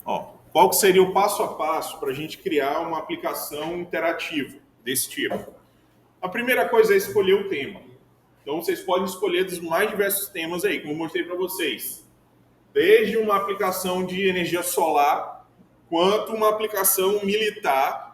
Ó, qual que seria o passo a passo para a gente criar uma aplicação interativa desse tipo? A primeira coisa é escolher o tema. Então, vocês podem escolher dos mais diversos temas aí, como eu mostrei para vocês. Desde uma aplicação de energia solar, quanto uma aplicação militar,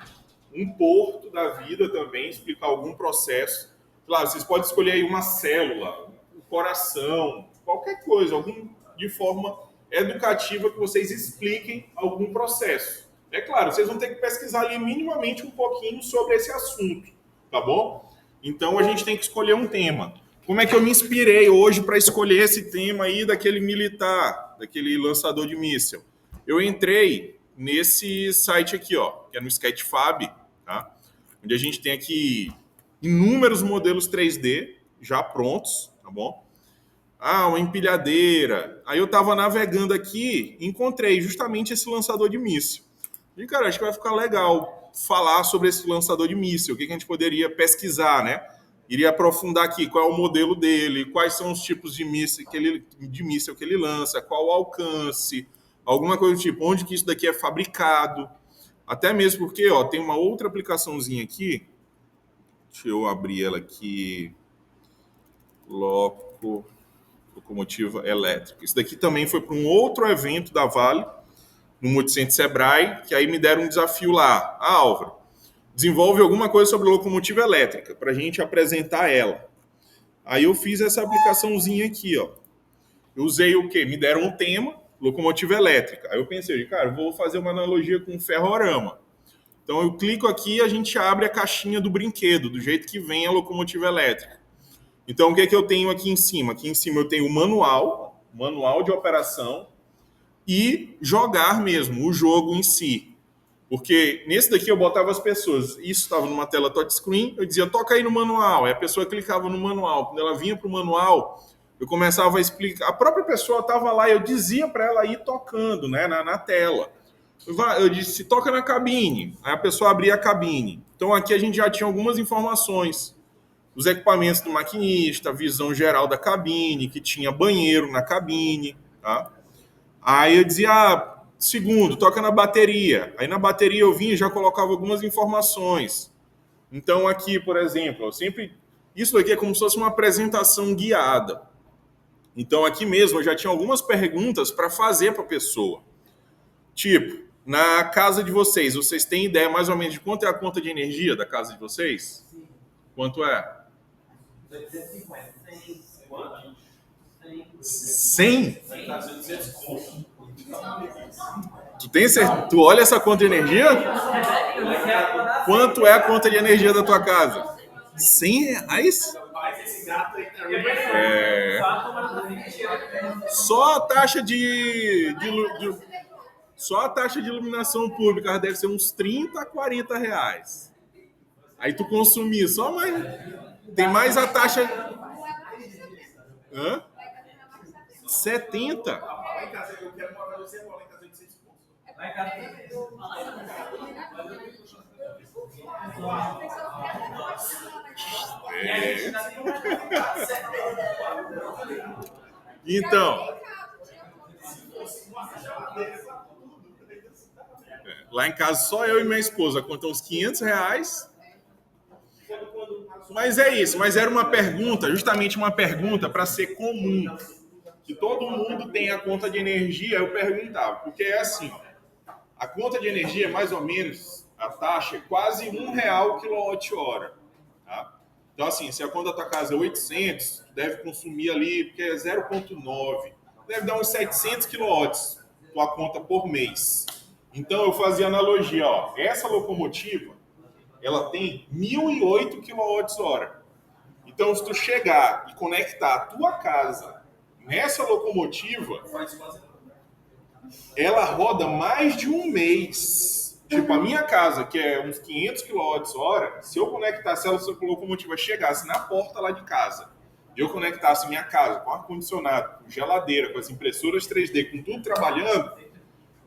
um porto da vida também, explicar algum processo. Claro, vocês podem escolher aí uma célula, um coração, qualquer coisa, algum de forma educativa que vocês expliquem algum processo. É claro, vocês vão ter que pesquisar ali minimamente um pouquinho sobre esse assunto, tá bom? Então a gente tem que escolher um tema. Como é que eu me inspirei hoje para escolher esse tema aí daquele militar, daquele lançador de míssil? Eu entrei nesse site aqui, ó, que é no Sketchfab, tá? Onde a gente tem aqui inúmeros modelos 3D já prontos, tá bom? Ah, uma empilhadeira. Aí eu tava navegando aqui e encontrei justamente esse lançador de míssil. E, cara, acho que vai ficar legal falar sobre esse lançador de míssil, o que a gente poderia pesquisar, né? Iria aprofundar aqui qual é o modelo dele, quais são os tipos de míssil que ele lança, qual o alcance, alguma coisa do tipo, onde que isso daqui é fabricado. Até mesmo porque, ó, tem uma outra aplicaçãozinha aqui. Deixa eu abrir ela aqui. Locomotiva elétrica. Isso daqui também foi para um outro evento da Vale, no Multicentro Sebrae, que aí me deram um desafio lá. Ah, Álvaro, desenvolve alguma coisa sobre locomotiva elétrica, para a gente apresentar ela. Aí eu fiz essa aplicaçãozinha aqui, ó. Eu usei o quê? Me deram um tema, locomotiva elétrica. Aí eu pensei, cara, vou fazer uma analogia com um ferrorama. Então eu clico aqui e a gente abre a caixinha do brinquedo, do jeito que vem a locomotiva elétrica. Então o que é que eu tenho aqui em cima? Aqui em cima eu tenho o manual de operação e jogar mesmo, o jogo em si. Porque nesse daqui eu botava as pessoas, isso estava numa tela touchscreen, eu dizia, toca aí no manual, aí a pessoa clicava no manual. Quando ela vinha para o manual, eu começava a explicar. A própria pessoa estava lá, eu dizia para ela ir tocando, né, na tela. Eu disse, toca na cabine. Aí a pessoa abria a cabine. Então aqui a gente já tinha algumas informações. Os equipamentos do maquinista, a visão geral da cabine, que tinha banheiro na cabine. Tá? Aí eu dizia, segundo, toca na bateria. Aí na bateria eu vinha e já colocava algumas informações. Então aqui, por exemplo, eu sempre... Isso aqui é como se fosse uma apresentação guiada. Então aqui mesmo eu já tinha algumas perguntas para fazer para a pessoa. Tipo, na casa de vocês, vocês têm ideia mais ou menos de quanto é a conta de energia da casa de vocês? Quanto é? 100? Tu tem certeza? Tu olha essa conta de energia? Quanto é a conta de energia da tua casa? 100 reais? É... Só a taxa só a taxa de iluminação pública deve ser uns 30 a 40 reais. Aí tu consumir só mais. Tem mais a taxa. Hã? 70? É. Então, lá em casa só eu e minha esposa contam uns 500 reais. Mas é isso, mas era uma pergunta, justamente uma pergunta para ser comum. Que todo mundo tem a conta de energia, eu perguntava, porque é assim, ó, a conta de energia é mais ou menos, a taxa é quase R$ 1 quilowatt-hora. Tá? Então, assim, se a conta da tua casa é 800, deve consumir ali, porque é 0,9, deve dar uns 700 quilowatts tua conta por mês. Então, eu fazia analogia, ó, essa locomotiva, ela tem 1.008 quilowatts-hora. Então, se tu chegar e conectar a tua casa nessa locomotiva, ela roda mais de um mês. Tipo, a minha casa, que é uns 500 kWh, se eu conectasse ela, se a locomotiva chegasse na porta lá de casa, eu conectasse minha casa com ar-condicionado, com geladeira, com as impressoras 3D, com tudo trabalhando,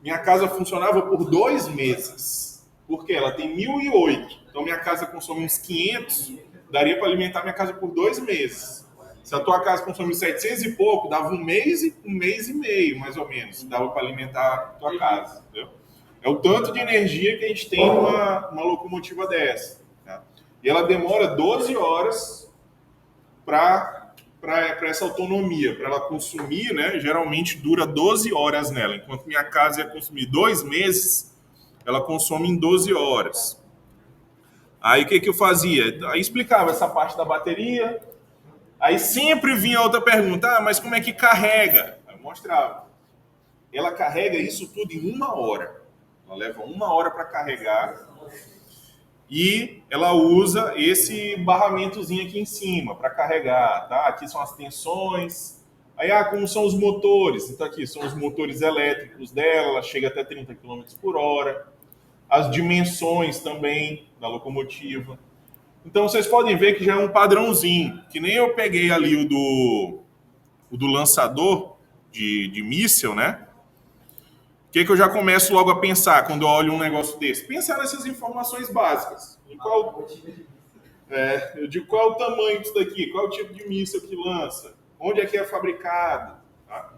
minha casa funcionava por 2 meses. Porque ela tem 1.008. Então, minha casa consome uns 500, daria para alimentar minha casa por 2 meses. Se a tua casa consome 700 e pouco, dava um mês e meio, mais ou menos, dava para alimentar a tua casa, entendeu? É o tanto de energia que a gente tem numa locomotiva dessa. Tá? E ela demora 12 horas para essa autonomia, para ela consumir, né? Geralmente dura 12 horas nela. Enquanto minha casa ia consumir 2 meses, ela consome em 12 horas. Aí o que eu fazia? Aí explicava essa parte da bateria. Aí sempre vinha outra pergunta, mas como é que carrega? Eu mostrava. Ela carrega isso tudo em 1 hora. Ela leva 1 hora para carregar e ela usa esse barramentozinho aqui em cima para carregar, tá? Aqui são as tensões. Aí, como são os motores? Então aqui são os motores elétricos dela, ela chega até 30 km por hora. As dimensões também da locomotiva. Então vocês podem ver que já é um padrãozinho, que nem eu peguei ali o do lançador de míssil, né? O que eu já começo logo a pensar quando eu olho um negócio desse? Pensar nessas informações básicas. Eu digo qual é o tamanho disso daqui, qual é o tipo de míssil que lança, onde é que é fabricado. Tá?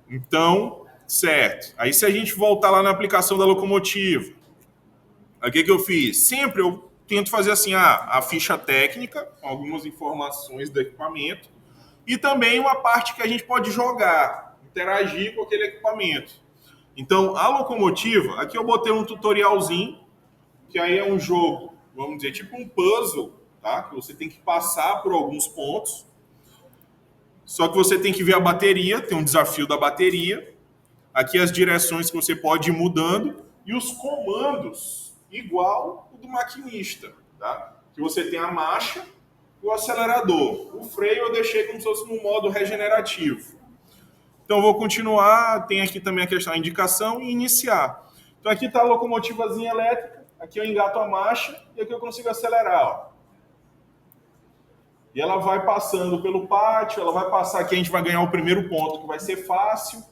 Então, certo. Aí se a gente voltar lá na aplicação da locomotiva, aí o que eu fiz? Sempre eu tento fazer assim, a ficha técnica, com algumas informações do equipamento, e também uma parte que a gente pode jogar, interagir com aquele equipamento. Então, a locomotiva, aqui eu botei um tutorialzinho, que aí é um jogo, vamos dizer, tipo um puzzle, tá? Que você tem que passar por alguns pontos. Só que você tem que ver a bateria, tem um desafio da bateria. Aqui as direções que você pode ir mudando e os comandos igual o do maquinista, tá? Que você tem a marcha e o acelerador. O freio eu deixei como se fosse no modo regenerativo. Então eu vou continuar, tem aqui também a questão da indicação e iniciar. Então aqui está a locomotivazinha elétrica, aqui eu engato a marcha e aqui eu consigo acelerar, ó. E ela vai passando pelo pátio, ela vai passar aqui, a gente vai ganhar o primeiro ponto, que vai ser fácil.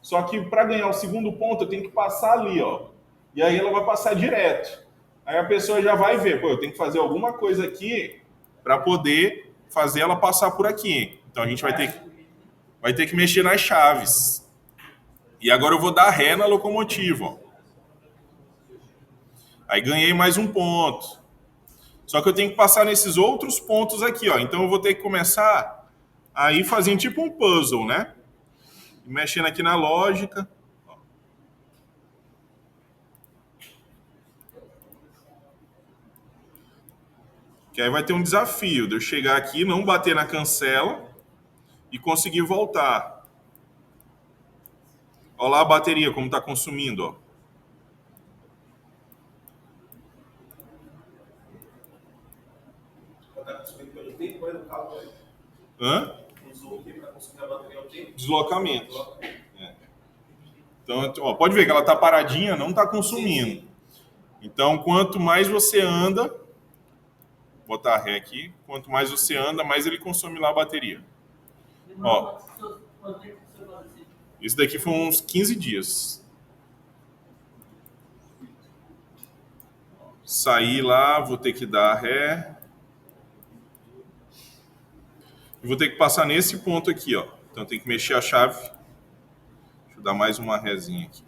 Só que para ganhar o segundo ponto, eu tenho que passar ali, ó. E aí ela vai passar direto. Aí a pessoa já vai ver, eu tenho que fazer alguma coisa aqui para poder fazer ela passar por aqui. Então a gente vai ter que mexer nas chaves. E agora eu vou dar ré na locomotiva, ó. Aí ganhei mais um ponto. Só que eu tenho que passar nesses outros pontos aqui, ó. Então eu vou ter que começar a ir fazendo tipo um puzzle, né? Mexendo aqui na lógica. Que aí vai ter um desafio de eu chegar aqui, não bater na cancela e conseguir voltar. Olha lá a bateria como está consumindo, ó. Está consumindo pelo tempo, é no carro? Hã? Usou o que para consumir a bateria ao tempo? Deslocamento. É. Então, ó, pode ver que ela está paradinha, não está consumindo. Então, quanto mais você anda, vou botar ré aqui, quanto mais você anda, mais ele consome lá a bateria. Ó, isso daqui foi uns 15 dias. Sair lá, vou ter que dar ré. E vou ter que passar nesse ponto aqui, ó. Então tem que mexer a chave. Deixa eu dar mais uma rézinha aqui.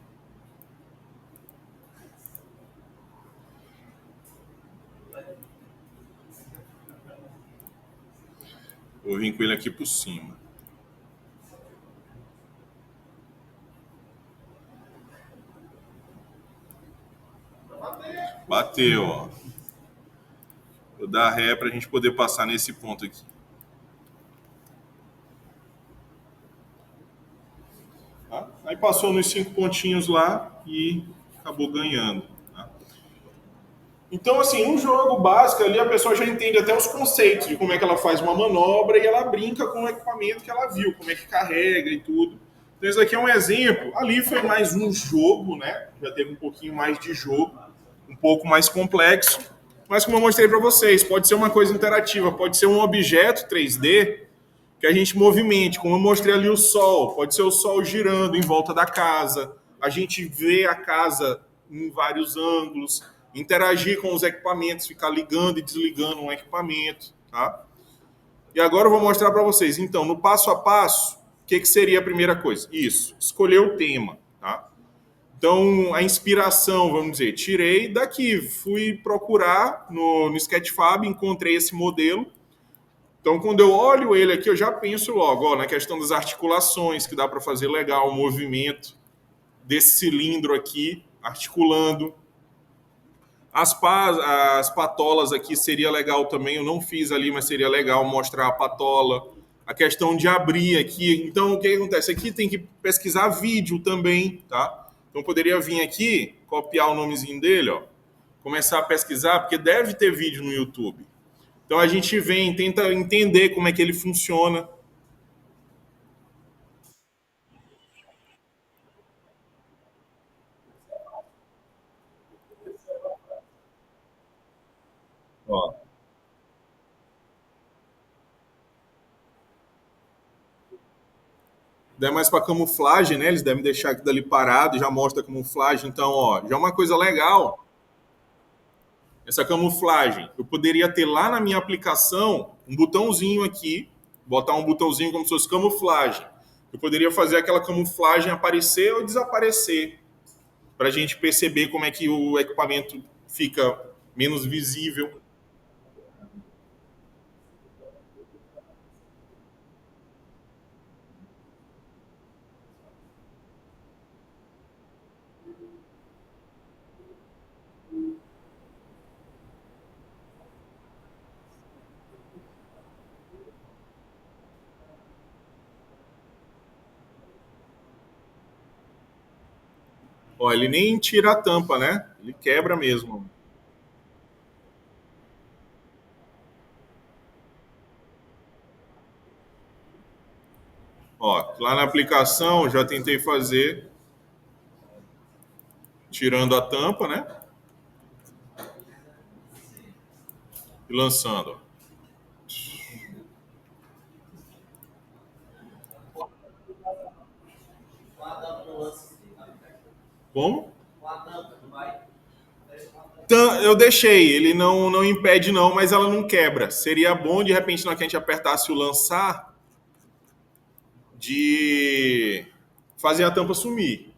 Vou vir com ele aqui por cima. Bateu, ó. Vou dar ré para a gente poder passar nesse ponto aqui. Tá? Aí passou nos 5 pontinhos lá e acabou ganhando. Tá? Então, assim, um jogo básico ali, a pessoa já entende até os conceitos de como é que ela faz uma manobra e ela brinca com o equipamento que ela viu, como é que carrega e tudo. Então, esse aqui é um exemplo. Ali foi mais um jogo, né? Já teve um pouquinho mais de jogo, um pouco mais complexo. Mas como eu mostrei para vocês, pode ser uma coisa interativa, pode ser um objeto 3D que a gente movimente, como eu mostrei ali o sol, pode ser o sol girando em volta da casa, a gente vê a casa em vários ângulos, interagir com os equipamentos, ficar ligando e desligando um equipamento, tá? E agora eu vou mostrar para vocês. Então, no passo a passo, o que seria a primeira coisa? Isso, escolher o tema, tá? Então, a inspiração, vamos dizer, tirei daqui, fui procurar no Sketchfab, encontrei esse modelo. Então, quando eu olho ele aqui, eu já penso logo ó, na questão das articulações, que dá para fazer legal, o movimento desse cilindro aqui, articulando. As patolas aqui seria legal também, eu não fiz ali, mas seria legal mostrar a patola. A questão de abrir aqui. Então, o que acontece? Aqui tem que pesquisar vídeo também, tá? Então, poderia vir aqui, copiar o nomezinho dele, ó, começar a pesquisar, porque deve ter vídeo no YouTube. Então, a gente vem, tenta entender como é que ele funciona. Ó, daí mais para camuflagem, né? Eles devem deixar aqui dali parado, já mostra a camuflagem. Então, ó, já é uma coisa legal. Essa camuflagem, eu poderia ter lá na minha aplicação um botãozinho aqui, botar um botãozinho como se fosse camuflagem. Eu poderia fazer aquela camuflagem aparecer ou desaparecer, para a gente perceber como é que o equipamento fica menos visível. Ó, ele nem tira a tampa, né? Ele quebra mesmo. Ó, lá na aplicação já tentei fazer tirando a tampa, né? E lançando. Como? Eu deixei, ele não impede não, mas ela não quebra. Seria bom de repente na hora que a gente apertasse o lançar de fazer a tampa sumir.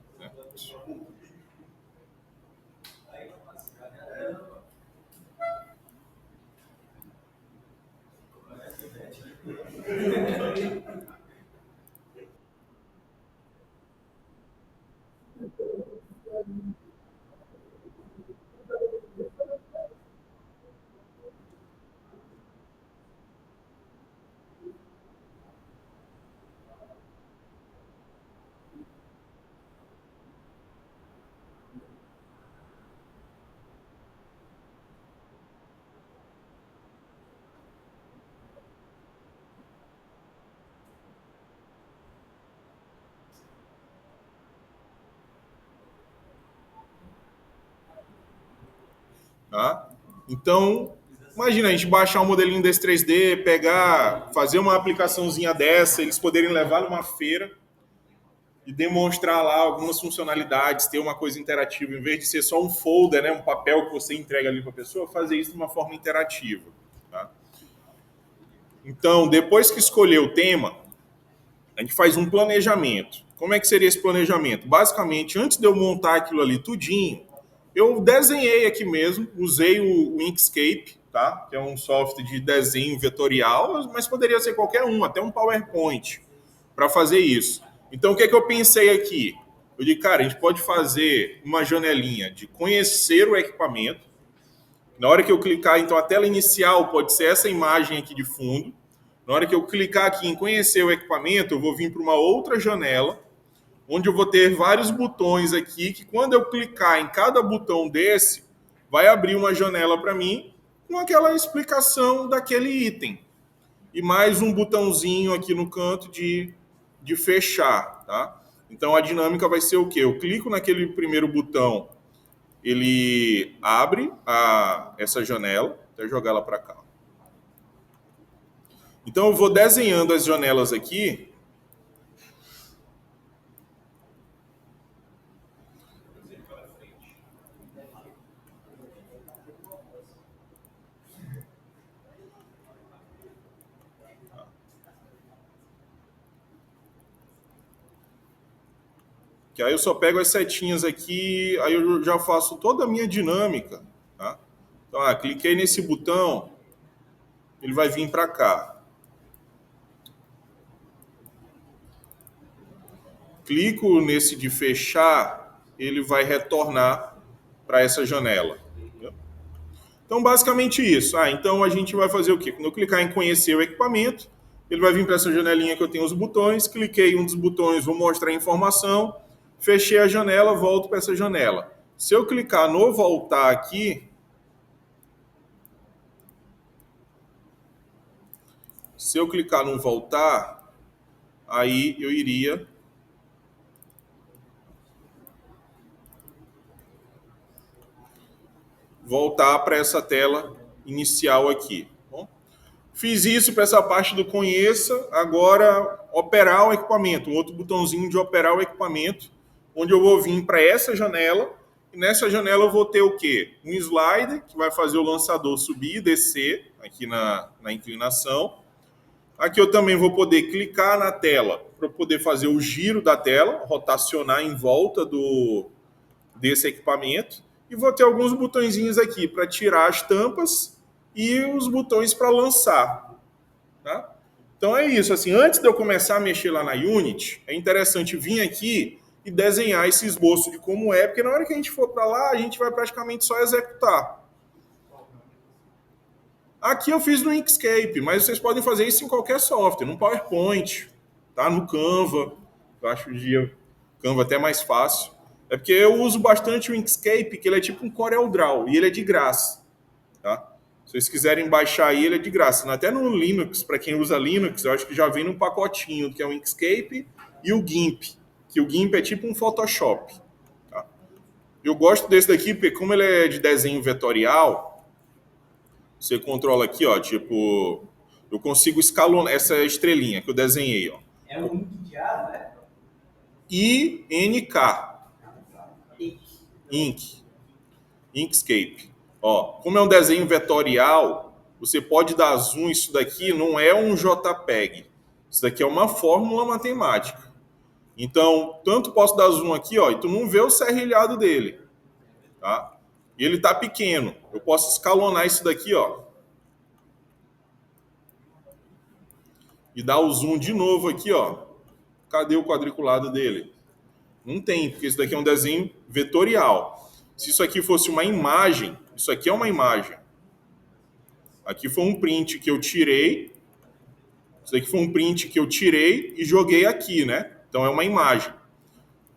Tá? Então, imagina a gente baixar um modelinho desse 3D, pegar, fazer uma aplicaçãozinha dessa, eles poderem levar numa feira e demonstrar lá algumas funcionalidades, ter uma coisa interativa, em vez de ser só um folder, né, um papel que você entrega ali para a pessoa, fazer isso de uma forma interativa. Tá? Então, depois que escolher o tema, a gente faz um planejamento. Como é que seria esse planejamento? Basicamente, antes de eu montar aquilo ali tudinho, eu desenhei aqui mesmo, usei o Inkscape, tá? Que é um software de desenho vetorial, mas poderia ser qualquer um, até um PowerPoint, para fazer isso. Então, o que é que eu pensei aqui? Eu disse, cara, a gente pode fazer uma janelinha de conhecer o equipamento. Na hora que eu clicar, então, a tela inicial pode ser essa imagem aqui de fundo. Na hora que eu clicar aqui em conhecer o equipamento, eu vou vir para uma outra janela, onde eu vou ter vários botões aqui, que quando eu clicar em cada botão desse, vai abrir uma janela para mim com aquela explicação daquele item. E mais um botãozinho aqui no canto de fechar, tá? Então a dinâmica vai ser o quê? Eu clico naquele primeiro botão, ele abre essa janela, até jogar ela para cá. Então eu vou desenhando as janelas aqui. Que aí eu só pego as setinhas aqui, aí eu já faço toda a minha dinâmica. Tá? Então, cliquei nesse botão, ele vai vir para cá. Clico nesse de fechar, ele vai retornar para essa janela. Então, basicamente isso. Então a gente vai fazer o quê? Quando eu clicar em conhecer o equipamento, ele vai vir para essa janelinha que eu tenho os botões. Cliquei em um dos botões, vou mostrar a informação. Fechei a janela, volto para essa janela. Se eu clicar no voltar aqui, aí eu iria voltar para essa tela inicial aqui. Bom, fiz isso para essa parte do conheça, agora operar o equipamento, um outro botãozinho de operar o equipamento, onde eu vou vir para essa janela, e nessa janela eu vou ter o quê? Um slider, que vai fazer o lançador subir e descer aqui na inclinação. Aqui eu também vou poder clicar na tela para poder fazer o giro da tela, rotacionar em volta desse equipamento. E vou ter alguns botõezinhos aqui para tirar as tampas e os botões para lançar. Tá? Então é isso. Assim, antes de eu começar a mexer lá na Unity, é interessante vir aqui e desenhar esse esboço de como é, porque na hora que a gente for para lá, a gente vai praticamente só executar. Aqui eu fiz no Inkscape, mas vocês podem fazer isso em qualquer software, no PowerPoint, tá? No Canva. Eu acho o Canva até mais fácil. É porque eu uso bastante o Inkscape, que ele é tipo um CorelDRAW, e ele é de graça. Tá? Se vocês quiserem baixar aí, ele é de graça. Até no Linux, para quem usa Linux, eu acho que já vem num pacotinho, que é o Inkscape e o GIMP, que o GIMP é tipo um Photoshop. Tá? Eu gosto desse daqui, porque como ele é de desenho vetorial, você controla aqui, ó, tipo, eu consigo escalonar essa estrelinha que eu desenhei, ó. É um link de A, né? INK. Inkscape. Ó, como é um desenho vetorial, você pode dar zoom. Isso daqui não é um JPEG. Isso daqui é uma fórmula matemática. Então, tanto posso dar zoom aqui, ó, e tu não vê o serrilhado dele. Tá? E ele tá pequeno. Eu posso escalonar isso daqui, ó. E dar o zoom de novo aqui, ó. Cadê o quadriculado dele? Não tem, porque isso daqui é um desenho vetorial. Se isso aqui fosse uma imagem, isso aqui é uma imagem. Aqui foi um print que eu tirei. Isso daqui foi um print que eu tirei e joguei aqui, né? Então é uma imagem.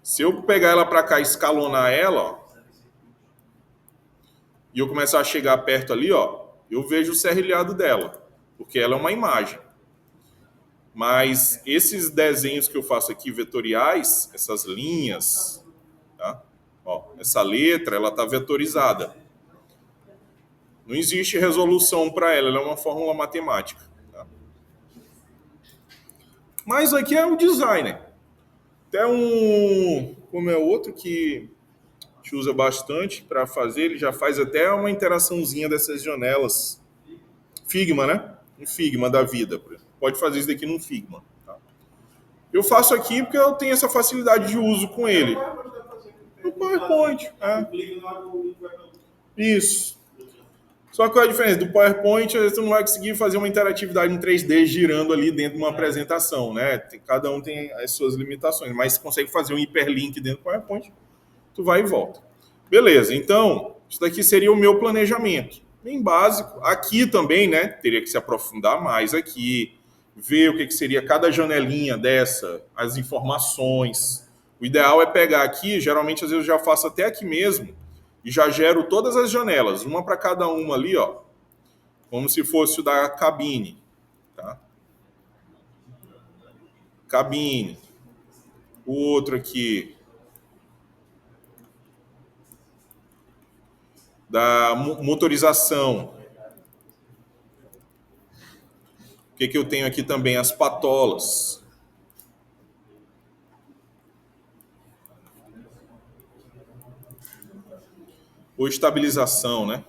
Se eu pegar ela para cá e escalonar ela, ó, e eu começar a chegar perto ali, ó, eu vejo o serrilhado dela, porque ela é uma imagem. Mas esses desenhos que eu faço aqui vetoriais, essas linhas, tá? Ó, essa letra, ela está vetorizada. Não existe resolução para ela, ela é uma fórmula matemática. Tá? Mas aqui é o designer. Até como é outro que a gente usa bastante para fazer, ele já faz até uma interaçãozinha dessas janelas. Figma, né? Um Figma da vida. Pode fazer isso daqui num Figma. Tá? Eu faço aqui porque eu tenho essa facilidade de uso com ele. No PowerPoint. Isso. Só que a diferença do PowerPoint, você não vai conseguir fazer uma interatividade em 3D girando ali dentro de uma apresentação, né? Cada um tem as suas limitações, mas você consegue fazer um hiperlink dentro do PowerPoint, tu vai e volta. Beleza, então, isso daqui seria o meu planejamento. Bem básico. Aqui também, né? Teria que se aprofundar mais aqui, ver o que seria cada janelinha dessa, as informações. O ideal é pegar aqui, geralmente às vezes eu já faço até aqui mesmo, e já gero todas as janelas, uma para cada uma ali, ó, como se fosse o da cabine. Tá? Cabine. O outro aqui, da motorização. O que eu tenho aqui também? As patolas. Ou estabilização, né?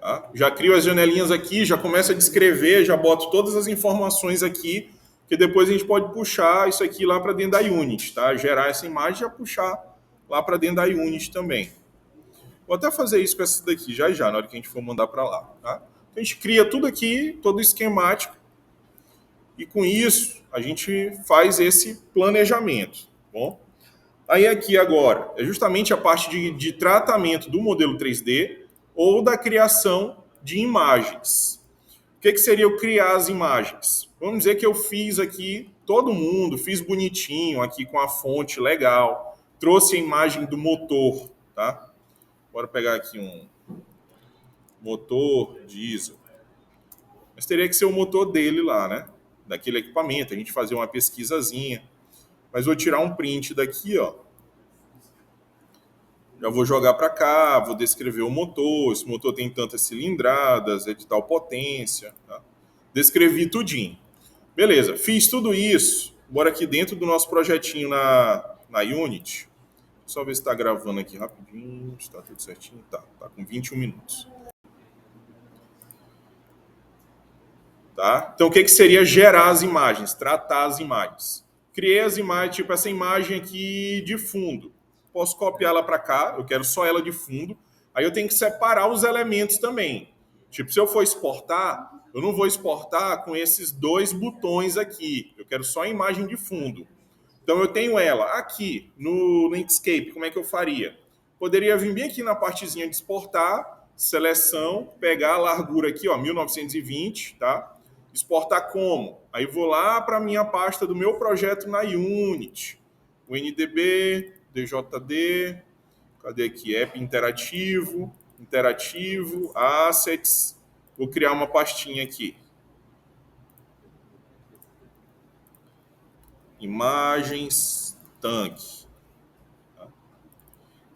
Tá? Já crio as janelinhas aqui, já começo a descrever, já boto todas as informações aqui, porque depois a gente pode puxar isso aqui lá para dentro da Unity, tá? Gerar essa imagem e já puxar lá para dentro da Unity também. Vou até fazer isso com essa daqui já, na hora que a gente for mandar para lá, tá? Então a gente cria tudo aqui, todo esquemático, e com isso a gente faz esse planejamento, tá bom? Aí aqui agora é justamente a parte de tratamento do modelo 3D ou da criação de imagens. O que seria eu criar as imagens? Vamos dizer que eu fiz aqui, todo mundo, fiz bonitinho aqui com a fonte legal, trouxe a imagem do motor, tá? Bora pegar aqui um motor diesel. Mas teria que ser o motor dele lá, né? Daquele equipamento, a gente fazer uma pesquisazinha. Mas vou tirar um print daqui, ó. Já vou jogar para cá, vou descrever o motor. Esse motor tem tantas cilindradas, é de tal potência. Tá? Descrevi tudinho. Beleza, fiz tudo isso. Bora aqui dentro do nosso projetinho na Unity. Só ver se está gravando aqui rapidinho. Está tudo certinho? Tá com 21 minutos. Tá? Então, o que seria gerar as imagens? Tratar as imagens. Criei as imagens, tipo essa imagem aqui de fundo. Posso copiá-la para cá, eu quero só ela de fundo. Aí eu tenho que separar os elementos também. Tipo, se eu for exportar, eu não vou exportar com esses dois botões aqui. Eu quero só a imagem de fundo. Então eu tenho ela aqui no Inkscape. Como é que eu faria? Poderia vir bem aqui na partezinha de exportar, seleção, pegar a largura aqui, ó, 1920, tá? Exportar como? Aí vou lá para a minha pasta do meu projeto na Unity. O NDB, DJD, cadê aqui? App interativo, assets. Vou criar uma pastinha aqui. Imagens, tanque.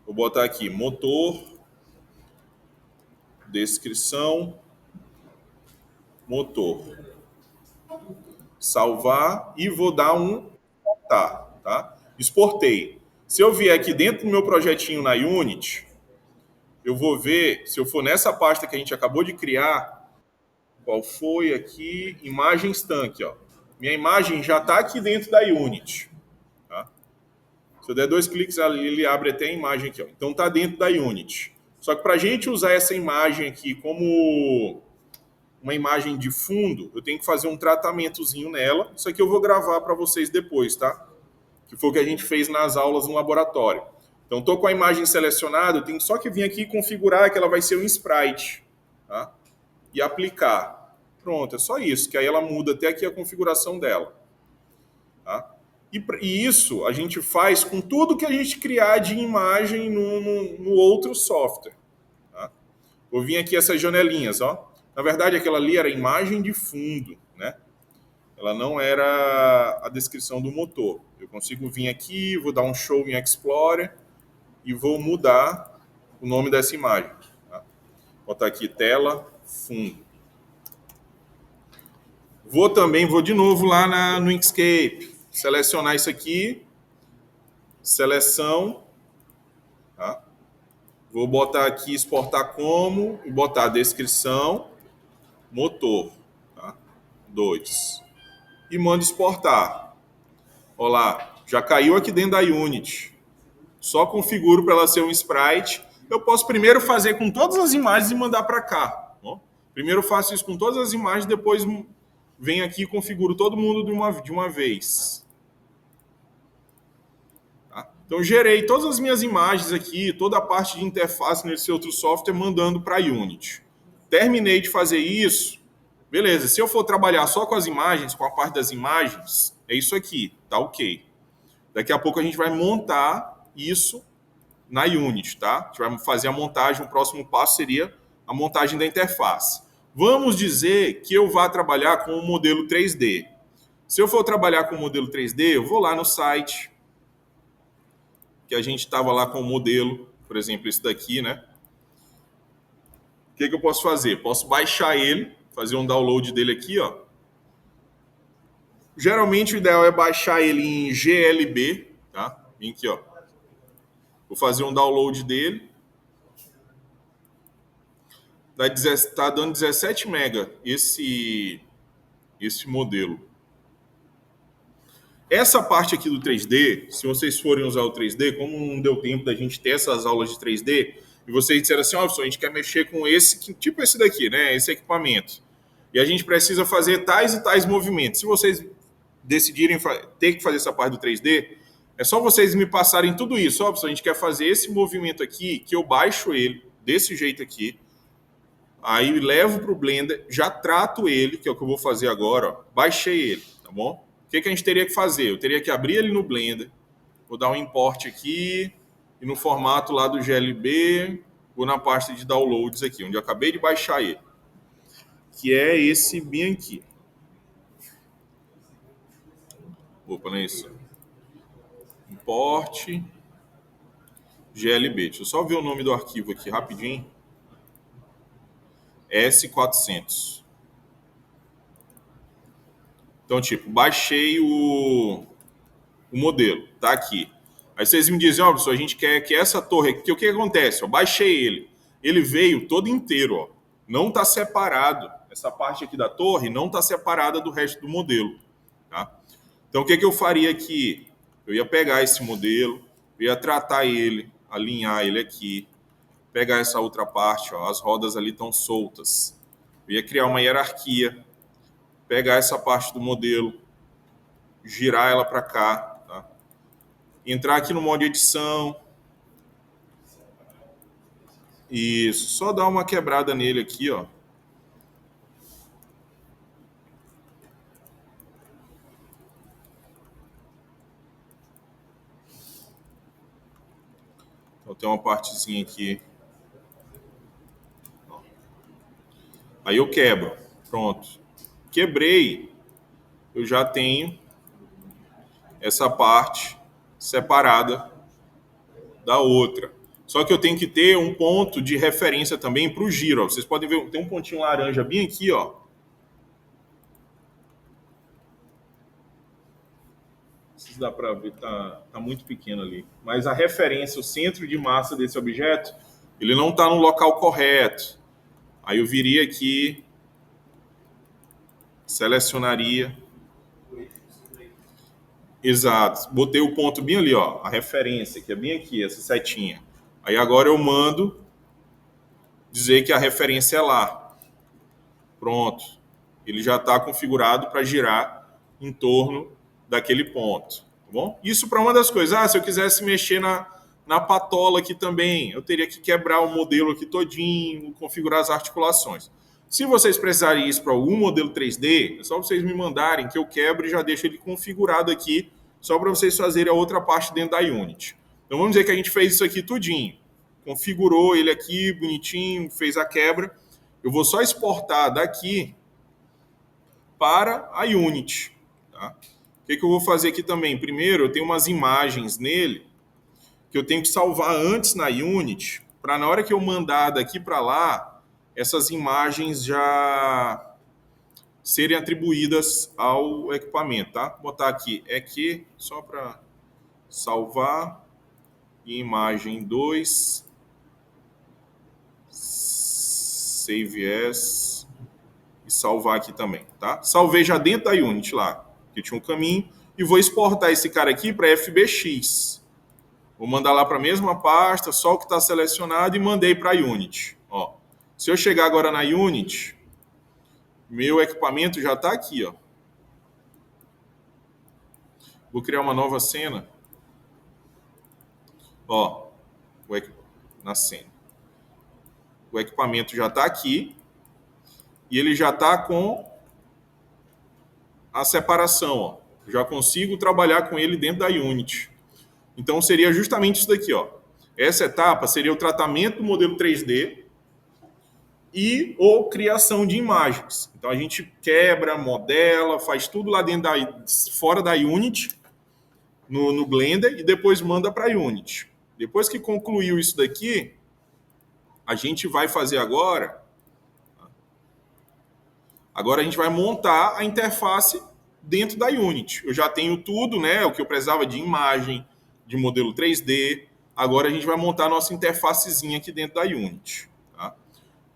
Vou botar aqui motor, descrição, motor. Salvar e vou dar um exportar, tá? Exportei. Se eu vier aqui dentro do meu projetinho na Unity, eu vou ver, se eu for nessa pasta que a gente acabou de criar, qual foi aqui, imagens tanque, ó. Minha imagem já está aqui dentro da Unity. Tá? Se eu der 2 cliques ali, ele abre até a imagem aqui, ó. Então está dentro da Unity. Só que para a gente usar essa imagem aqui como uma imagem de fundo, eu tenho que fazer um tratamentozinho nela. Isso aqui eu vou gravar para vocês depois, tá? Que foi o que a gente fez nas aulas no laboratório. Então, estou com a imagem selecionada, eu tenho só que vir aqui e configurar que ela vai ser um sprite. Tá? E aplicar. Pronto, é só isso, que aí ela muda até aqui a configuração dela. Tá? E isso a gente faz com tudo que a gente criar de imagem no outro software. Tá? Vou vir aqui essas janelinhas, ó. Na verdade, aquela ali era imagem de fundo, né? Ela não era a descrição do motor. Eu consigo vir aqui, vou dar um show em Explorer e vou mudar o nome dessa imagem. Tá? Vou botar aqui tela, fundo. Vou de novo lá no Inkscape, selecionar isso aqui, seleção, tá? Vou botar aqui exportar como e botar descrição, motor, tá? 2. E mando exportar. Olha lá, já caiu aqui dentro da Unity. Só configuro para ela ser um sprite. Eu posso primeiro fazer com todas as imagens e mandar para cá. Ó. Primeiro faço isso com todas as imagens, depois venho aqui e configuro todo mundo de uma vez. Tá? Então, gerei todas as minhas imagens aqui, toda a parte de interface nesse outro software, mandando para a Unity. Terminei de fazer isso. Beleza, se eu for trabalhar só com as imagens, com a parte das imagens, é isso aqui, tá ok. Daqui a pouco a gente vai montar isso na Unity, tá? A gente vai fazer a montagem, o próximo passo seria a montagem da interface. Vamos dizer que eu vá trabalhar com o modelo 3D. Se eu for trabalhar com o modelo 3D, eu vou lá no site, que a gente estava lá com o modelo, por exemplo, esse daqui, né? O que eu posso fazer? Posso baixar ele, fazer um download dele aqui, ó. Geralmente o ideal é baixar ele em GLB, tá? Vem aqui, ó. Vou fazer um download dele. Tá dando 17 MB esse modelo. Essa parte aqui do 3D, se vocês forem usar o 3D, como não deu tempo da gente ter essas aulas de 3D, e vocês disseram assim, ó, a gente quer mexer com esse, tipo esse daqui, né? Esse equipamento. E a gente precisa fazer tais e tais movimentos. Se vocês decidirem ter que fazer essa parte do 3D, é só vocês me passarem tudo isso. Ó, a gente quer fazer esse movimento aqui, que eu baixo ele desse jeito aqui, aí levo para o Blender, já trato ele, que é o que eu vou fazer agora, ó, baixei ele, tá bom? O que a gente teria que fazer? Eu teria que abrir ele no Blender, vou dar um import aqui, e no formato lá do GLB, vou na pasta de downloads aqui, onde eu acabei de baixar ele, que é esse bem aqui. Opa, não é isso. Import GLB. Deixa eu só ver o nome do arquivo aqui rapidinho. S400. Então, tipo, baixei o modelo, tá aqui. Aí vocês me dizem, ó, pessoal, a gente quer que essa torre aqui, o que acontece? Eu baixei ele. Ele veio todo inteiro, ó. Não está separado. Essa parte aqui da torre não está separada do resto do modelo, tá? Então, o que eu faria aqui? Eu ia pegar esse modelo, eu ia tratar ele, alinhar ele aqui, pegar essa outra parte, ó, as rodas ali estão soltas. Eu ia criar uma hierarquia, pegar essa parte do modelo, girar ela para cá, tá? Entrar aqui no modo edição. Isso, só dar uma quebrada nele aqui, ó. Então tem uma partezinha aqui. Aí eu quebro. Pronto. Quebrei. Eu já tenho essa parte separada da outra. Só que eu tenho que ter um ponto de referência também para o giro. Ó. Vocês podem ver, tem um pontinho laranja bem aqui, ó. Não sei se dá para ver, tá muito pequeno ali. Mas a referência, o centro de massa desse objeto, ele não está no local correto. Aí eu viria aqui, selecionaria. Exato. Botei o ponto bem ali, ó. A referência, que é bem aqui, essa setinha. Aí agora eu mando dizer que a referência é lá. Pronto. Ele já está configurado para girar em torno daquele ponto. Tá bom? Isso para uma das coisas. Ah, se eu quisesse mexer na patola aqui também, eu teria que quebrar o modelo aqui todinho, configurar as articulações. Se vocês precisarem isso para algum modelo 3D, é só vocês me mandarem que eu quebro e já deixo ele configurado aqui, só para vocês fazerem a outra parte dentro da Unity. Então vamos dizer que a gente fez isso aqui tudinho. Configurou ele aqui, bonitinho, fez a quebra. Eu vou só exportar daqui para a Unity. Tá? O que eu vou fazer aqui também? Primeiro, eu tenho umas imagens nele que eu tenho que salvar antes na Unity, para na hora que eu mandar daqui para lá, essas imagens já serem atribuídas ao equipamento, tá? Vou botar aqui EQ, só para salvar, e imagem 2, Save As, e salvar aqui também, tá? Salvei já dentro da Unity lá, que tinha um caminho, e vou exportar esse cara aqui para FBX. Vou mandar lá para a mesma pasta, só o que está selecionado, e mandei para a Unity. Ó, se eu chegar agora na Unity, meu equipamento já está aqui. Ó. Vou criar uma nova cena. Ó, na cena. O equipamento já está aqui e ele já está com a separação. Ó. Já consigo trabalhar com ele dentro da Unity. Então seria justamente isso daqui. Ó. Essa etapa seria o tratamento do modelo 3D e ou criação de imagens. Então a gente quebra, modela, faz tudo lá dentro fora da Unity, no Blender, e depois manda para a Unity. Depois que concluiu isso daqui, a gente vai fazer agora a gente vai montar a interface dentro da Unity. Eu já tenho tudo, né? O que eu precisava de imagem, de modelo 3D. Agora a gente vai montar a nossa interfacezinha aqui dentro da Unity. Tá?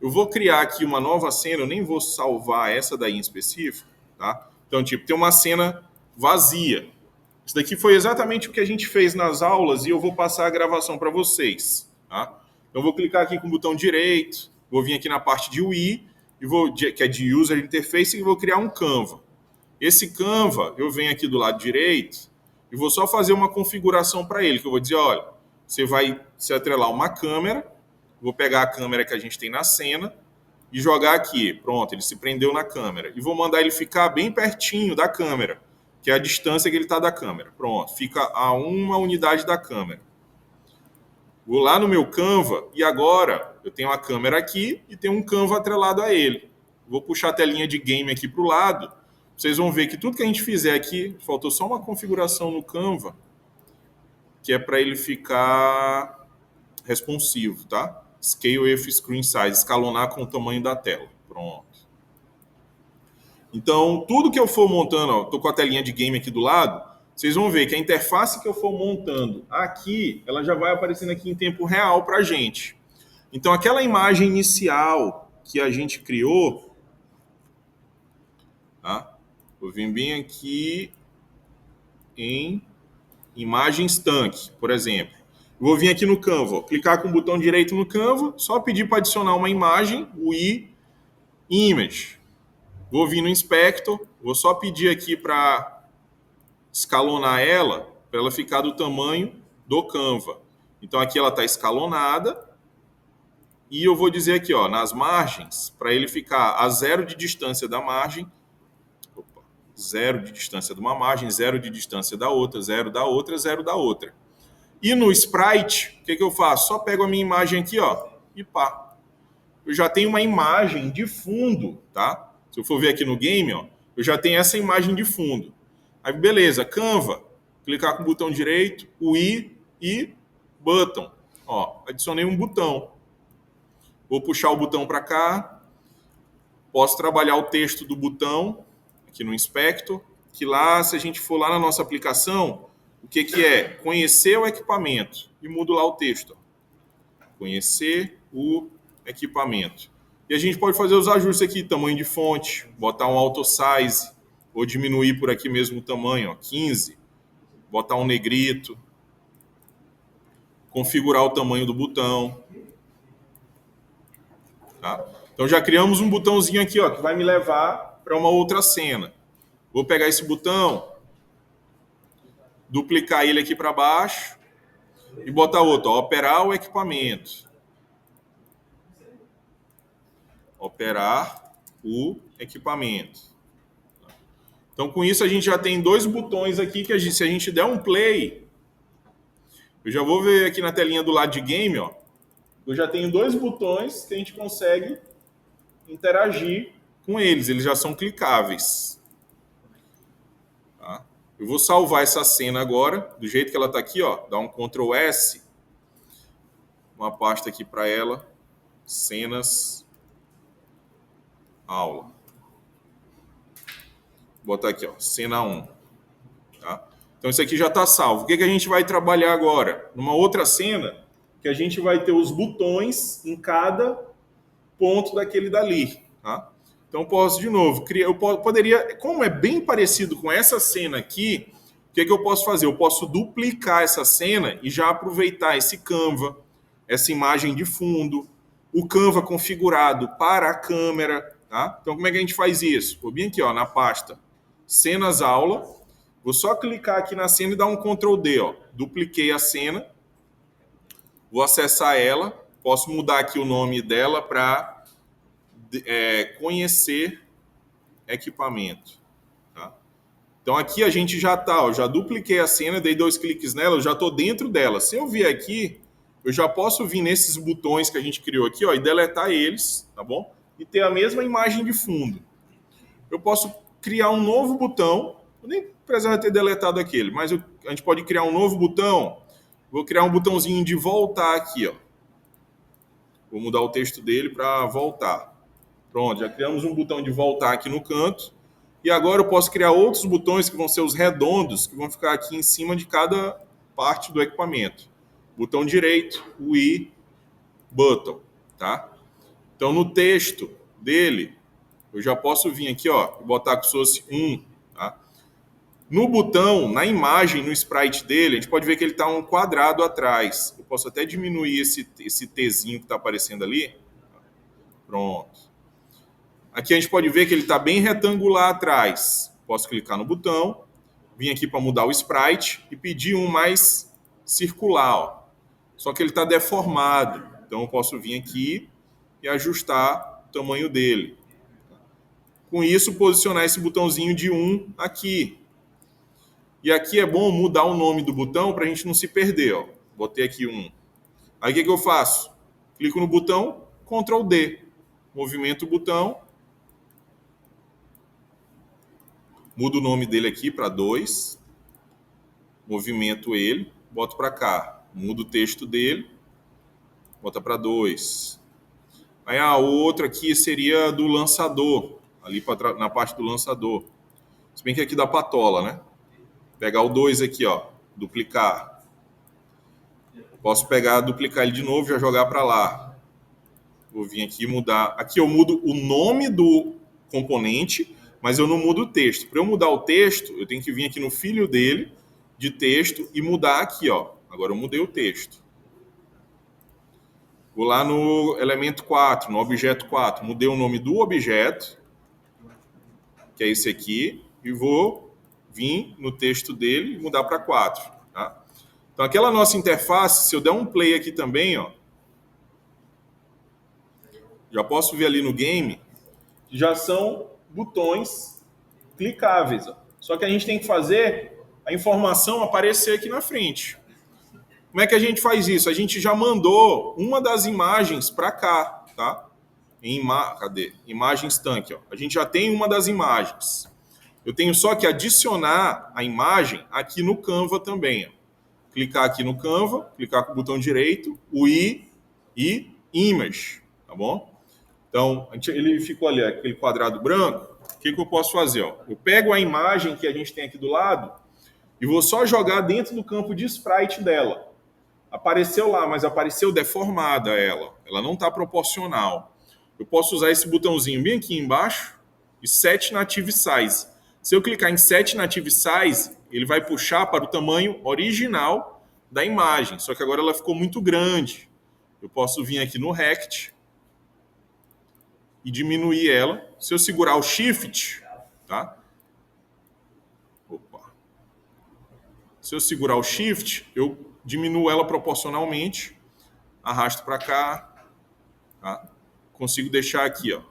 Eu vou criar aqui uma nova cena, eu nem vou salvar essa daí em específico, tá? Então, tipo, tem uma cena vazia. Isso daqui foi exatamente o que a gente fez nas aulas e eu vou passar a gravação para vocês. Tá? Então, eu vou clicar aqui com o botão direito, vou vir aqui na parte de UI, que é de User Interface, e vou criar um Canva. Esse Canva, eu venho aqui do lado direito e vou só fazer uma configuração para ele, que eu vou dizer, olha, você vai se atrelar uma câmera, vou pegar a câmera que a gente tem na cena e jogar aqui. Pronto, ele se prendeu na câmera. E vou mandar ele ficar bem pertinho da câmera, que é a distância que ele está da câmera. Pronto, fica a 1 unidade da câmera. Vou lá no meu Canva e agora eu tenho a câmera aqui e tenho um Canva atrelado a ele. Vou puxar a telinha de game aqui para o lado. Vocês vão ver que tudo que a gente fizer aqui, faltou só uma configuração no Canva, que é para ele ficar responsivo, tá? Scale with Screen Size, escalonar com o tamanho da tela. Pronto. Então, tudo que eu for montando, estou com a telinha de game aqui do lado, vocês vão ver que a interface que eu for montando aqui, ela já vai aparecendo aqui em tempo real para a gente. Então, aquela imagem inicial que a gente criou, tá? Vou vir bem aqui em imagens tanque, por exemplo. Vou vir aqui no Canva, clicar com o botão direito no Canva, só pedir para adicionar uma imagem, o Image. Vou vir no Inspector, vou só pedir aqui para escalonar ela, para ela ficar do tamanho do Canva. Então aqui ela está escalonada e eu vou dizer aqui, ó, nas margens, para ele ficar a 0 de distância da margem, 0 de distância de uma margem, 0 de distância da outra, 0 da outra, 0 da outra. E no Sprite, o que eu faço? Só pego a minha imagem aqui, ó, e pá. Eu já tenho uma imagem de fundo, tá? Se eu for ver aqui no game, ó, eu já tenho essa imagem de fundo. Aí, beleza, Canva, clicar com o botão direito, UI e Button. Ó, adicionei um botão. Vou puxar o botão para cá. Posso trabalhar o texto do botão aqui no Inspector, que lá, se a gente for lá na nossa aplicação, o que é? Conhecer o equipamento. E mudo lá o texto. Conhecer o equipamento. E a gente pode fazer os ajustes aqui, tamanho de fonte, botar um auto size, ou diminuir por aqui mesmo o tamanho, ó, 15. Botar um negrito. Configurar o tamanho do botão. Tá? Então já criamos um botãozinho aqui, ó, que vai me levar para uma outra cena. Vou pegar esse botão, duplicar ele aqui para baixo e botar outro, ó, operar o equipamento. Operar o equipamento. Então, com isso, a gente já tem 2 botões aqui que se a gente der um play, eu já vou ver aqui na telinha do lado de game, ó, eu já tenho 2 botões que a gente consegue interagir com eles. Eles já são clicáveis. Tá? Eu vou salvar essa cena agora, do jeito que ela está aqui, ó, dar um Ctrl S, uma pasta aqui para ela, cenas, aula. Vou botar aqui, ó, cena 1. Tá? Então, isso aqui já está salvo. O que a gente vai trabalhar agora? Numa outra cena, que a gente vai ter os botões em cada ponto daquele dali. Tá? Então, posso, de novo, eu poderia, como é bem parecido com essa cena aqui, o que eu posso fazer? Eu posso duplicar essa cena e já aproveitar esse Canva, essa imagem de fundo, o Canva configurado para a câmera. Tá? Então, como é que a gente faz isso? Vou vir aqui, ó, na pasta Cenas Aula, vou só clicar aqui na cena e dar um Ctrl D. Ó. Dupliquei a cena, vou acessar ela, posso mudar aqui o nome dela para conhecer equipamento. Tá? Então, aqui a gente já está, já dupliquei a cena, dei 2 cliques nela, eu já estou dentro dela. Se eu vier aqui, eu já posso vir nesses botões que a gente criou aqui, ó, e deletar eles, tá bom? E ter a mesma imagem de fundo. Eu posso criar um novo botão, eu nem precisava ter deletado aquele, mas a gente pode criar um novo botão. Vou criar um botãozinho de voltar aqui, ó. Vou mudar o texto dele para voltar. Pronto, já criamos um botão de voltar aqui no canto. E agora eu posso criar outros botões que vão ser os redondos, que vão ficar aqui em cima de cada parte do equipamento. Botão direito, UI, button, tá? Então, no texto dele, eu já posso vir aqui, ó, e botar como se fosse 1, tá? No botão, na imagem, no sprite dele, a gente pode ver que ele está um quadrado atrás. Eu posso até diminuir esse Tzinho que está aparecendo ali. Pronto. Aqui a gente pode ver que ele está bem retangular atrás. Posso clicar no botão, vir aqui para mudar o sprite e pedir um mais circular. Ó. Só que ele está deformado. Então eu posso vir aqui e ajustar o tamanho dele. Com isso, posicionar esse botãozinho de 1 aqui. E aqui é bom mudar o nome do botão para a gente não se perder. Ó. Botei aqui 1. Aí o que eu faço? Clico no botão, Ctrl D. Movimento o botão. Mudo o nome dele aqui para 2. Movimento ele, boto para cá. Mudo o texto dele, bota para 2. Aí a outra aqui seria do lançador, ali na parte do lançador. Se bem que aqui dá patola, né? Pegar o 2 aqui, ó, duplicar. Posso pegar, duplicar ele de novo e já jogar para lá. Vou vir aqui e mudar. Aqui eu mudo o nome do componente, mas eu não mudo o texto. Para eu mudar o texto, eu tenho que vir aqui no filho dele, de texto, e mudar aqui, ó. Agora eu mudei o texto. Vou lá no elemento 4, no objeto 4. Mudei o nome do objeto, que é esse aqui, e vou vir no texto dele e mudar para 4. Tá? Então, aquela nossa interface, se eu der um play aqui também, ó, já posso ver ali no game, já são botões clicáveis. Ó. Só que a gente tem que fazer a informação aparecer aqui na frente. Como é que a gente faz isso? A gente já mandou uma das imagens para cá, tá? Cadê? Imagens tanque, ó. A gente já tem uma das imagens. Eu tenho só que adicionar a imagem aqui no Canva também. Ó. Clicar aqui no Canva, clicar com o botão direito, o I e Image, tá bom? Então, ele ficou ali, aquele quadrado branco. O que eu posso fazer? Ó? Eu pego a imagem que a gente tem aqui do lado e vou só jogar dentro do campo de sprite dela. Apareceu lá, mas apareceu deformada ela. Ela não está proporcional. Eu posso usar esse botãozinho bem aqui embaixo e Set Native Size. Se eu clicar em Set Native Size, ele vai puxar para o tamanho original da imagem. Só que agora ela ficou muito grande. Eu posso vir aqui no Rect e diminuir ela. Se eu segurar o Shift, tá? Opa. Se eu segurar o Shift, eu diminuo ela proporcionalmente, arrasto para cá, tá? Consigo deixar aqui, ó.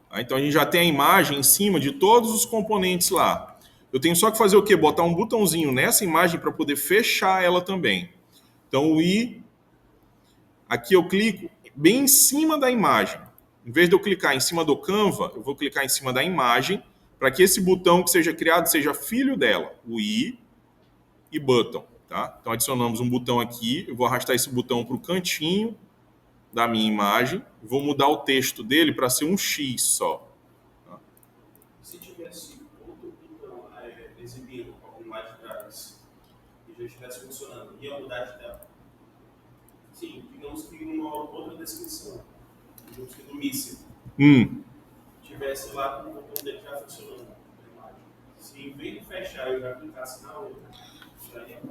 Tá? Então a gente já tem a imagem em cima de todos os componentes lá. Eu tenho só que fazer o quê? Botar um botãozinho nessa imagem para poder fechar ela também. Então o I, aqui eu clico bem em cima da imagem. Em vez de eu clicar em cima do Canva, eu vou clicar em cima da imagem para que esse botão que seja criado seja filho dela, o I e Button. Tá? Então adicionamos um botão aqui, eu vou arrastar esse botão para o cantinho da minha imagem, vou mudar o texto dele para ser um X só. Tá? Se tivesse outro botão exibindo com a imagem grátis e já estivesse funcionando, ia mudar de tela? Sim, digamos que uma outra descrição, digamos que do míssil, tivesse lá com o botão dele já funcionando na imagem. Se em vez de fechar eu já clicasse na outra, o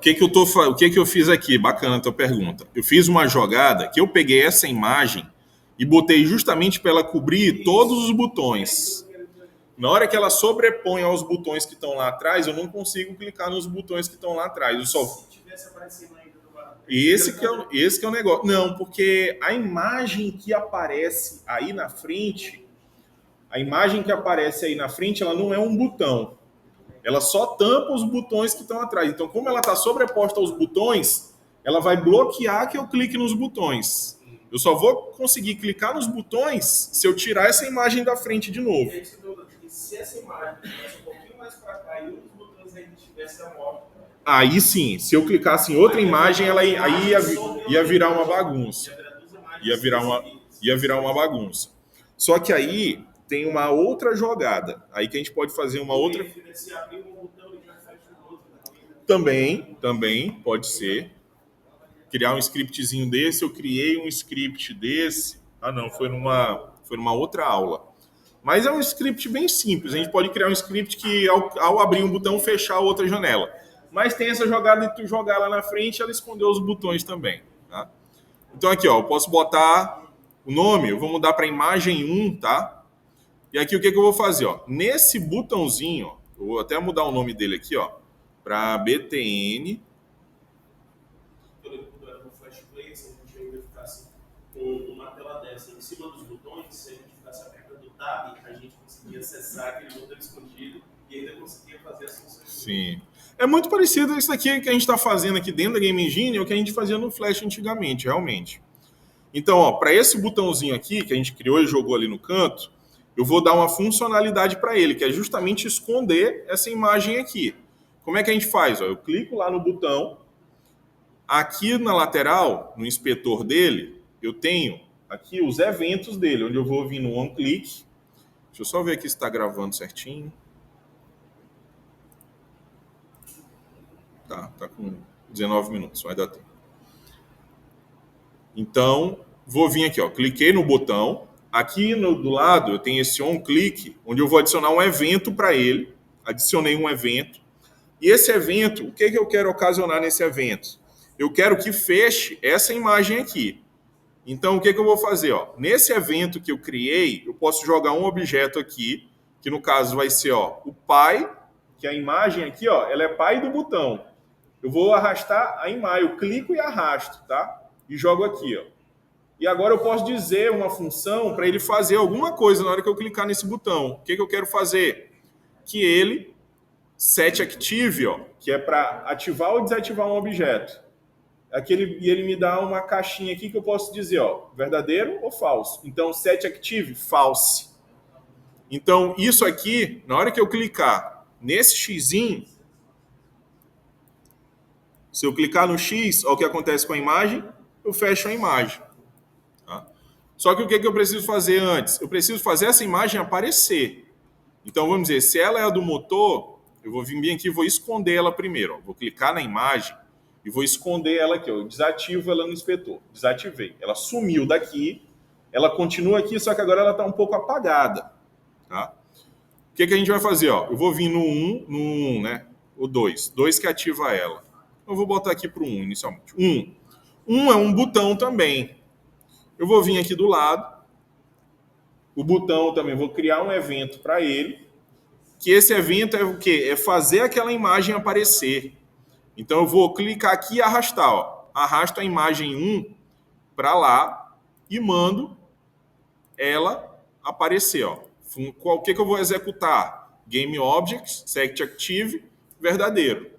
que eu fiz aqui? Bacana a tua pergunta. Eu fiz uma jogada que eu peguei essa imagem e botei justamente para ela cobrir todos os botões. Na hora que ela sobrepõe aos botões que estão lá atrás, eu não consigo clicar nos botões que estão lá atrás. Eu só... Se tivesse aparecendo ainda do lado. Esse que é o negócio. Não, porque a imagem que aparece aí na frente, ela não é um botão. Ela só tampa os botões que estão atrás. Então, como ela está sobreposta aos botões, ela vai bloquear que eu clique nos botões. Eu só vou conseguir clicar nos botões se eu tirar essa imagem da frente de novo. E se essa imagem estivesse um pouquinho mais para cá e um dos botões ainda estivesse à mostra? Aí sim, se eu clicasse em outra imagem, aí ia virar uma bagunça. Ia virar uma bagunça. Só que aí tem uma outra jogada. Aí que a gente pode fazer uma outra... Se abrir um botão e já fecha o outro. Também pode ser. Criar um scriptzinho desse. Eu criei um script desse. Ah, não, foi numa outra aula. Mas é um script bem simples. A gente pode criar um script que, ao abrir um botão, fechar outra janela. Mas tem essa jogada de tu jogar lá na frente, ela escondeu os botões também. Tá? Então aqui, ó, eu posso botar o nome, eu vou mudar para imagem 1, tá? E aqui o que eu vou fazer, ó? Nesse botãozinho, ó, eu vou até mudar o nome dele aqui, ó, para BTN. Eu lembro quando era no Flash Play, se a gente ainda ficasse com uma tela dessa em cima dos botões, se a gente ficasse apertando o Tab, a gente conseguia acessar aquele botão escondido e ainda conseguia fazer as funções. Sim. É muito parecido isso daqui que a gente está fazendo aqui dentro da Game Engine, é o que a gente fazia no Flash antigamente, realmente. Então, ó, para esse botãozinho aqui, que a gente criou e jogou ali no canto, eu vou dar uma funcionalidade para ele, que é justamente esconder essa imagem aqui. Como é que a gente faz? Ó, eu clico lá no botão, aqui na lateral, no inspetor dele, eu tenho aqui os eventos dele, onde eu vou vir no OnClick. Deixa eu só ver aqui se está gravando certinho. Tá com 19 minutos, vai dar tempo. Então, vou vir aqui, ó, cliquei no botão. Aqui do lado eu tenho esse OnClick, onde eu vou adicionar um evento para ele. Adicionei um evento. E esse evento, o que eu quero ocasionar nesse evento? Eu quero que feche essa imagem aqui. Então, o que eu vou fazer? Ó? Nesse evento que eu criei, eu posso jogar um objeto aqui, que no caso vai ser ó, o pai, que a imagem aqui, ó, ela é pai do botão. Eu vou arrastar a imagem, eu clico e arrasto, tá? E jogo aqui, ó. E agora eu posso dizer uma função para ele fazer alguma coisa na hora que eu clicar nesse botão. O que eu quero fazer? Que ele set active, ó, que é para ativar ou desativar um objeto. E ele me dá uma caixinha aqui que eu posso dizer, ó, verdadeiro ou falso. Então, set active, false. Então, isso aqui, na hora que eu clicar nesse xizinho, se eu clicar no X, olha o que acontece com a imagem, eu fecho a imagem. Tá? Só que o que eu preciso fazer antes? Eu preciso fazer essa imagem aparecer. Então, vamos dizer, se ela é a do motor, eu vou vir bem aqui e vou esconder ela primeiro. Ó. Vou clicar na imagem e vou esconder ela aqui. Ó. Eu desativo ela no inspetor. Desativei. Ela sumiu daqui, ela continua aqui, só que agora ela está um pouco apagada. Tá? O que a gente vai fazer? Ó? Eu vou vir no 1, né? O 2. 2 que ativa ela. Eu vou botar aqui para o 1 inicialmente. 1. 1 é um botão também. Eu vou vir aqui do lado. O botão também, vou criar um evento para ele. Que esse evento é o quê? É fazer aquela imagem aparecer. Então eu vou clicar aqui e arrastar. Ó. Arrasto a imagem 1 para lá e mando ela aparecer. Ó. O que eu vou executar? Game Objects, Set Active, verdadeiro.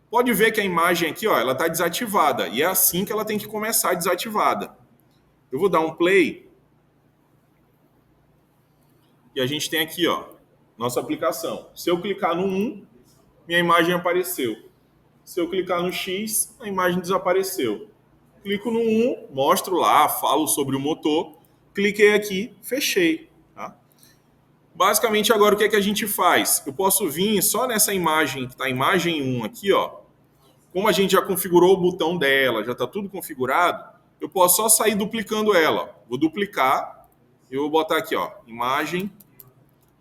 Pode ver que a imagem aqui, ó, ela está desativada. E é assim que ela tem que começar desativada. Eu vou dar um play. E a gente tem aqui, ó, nossa aplicação. Se eu clicar no 1, minha imagem apareceu. Se eu clicar no X, a imagem desapareceu. Clico no 1, mostro lá, falo sobre o motor. Cliquei aqui, fechei. Tá? Basicamente, agora o que a gente faz? Eu posso vir só nessa imagem, que está a imagem 1 aqui, ó. Como a gente já configurou o botão dela, já está tudo configurado, eu posso só sair duplicando ela. Vou duplicar, eu vou botar aqui, ó, imagem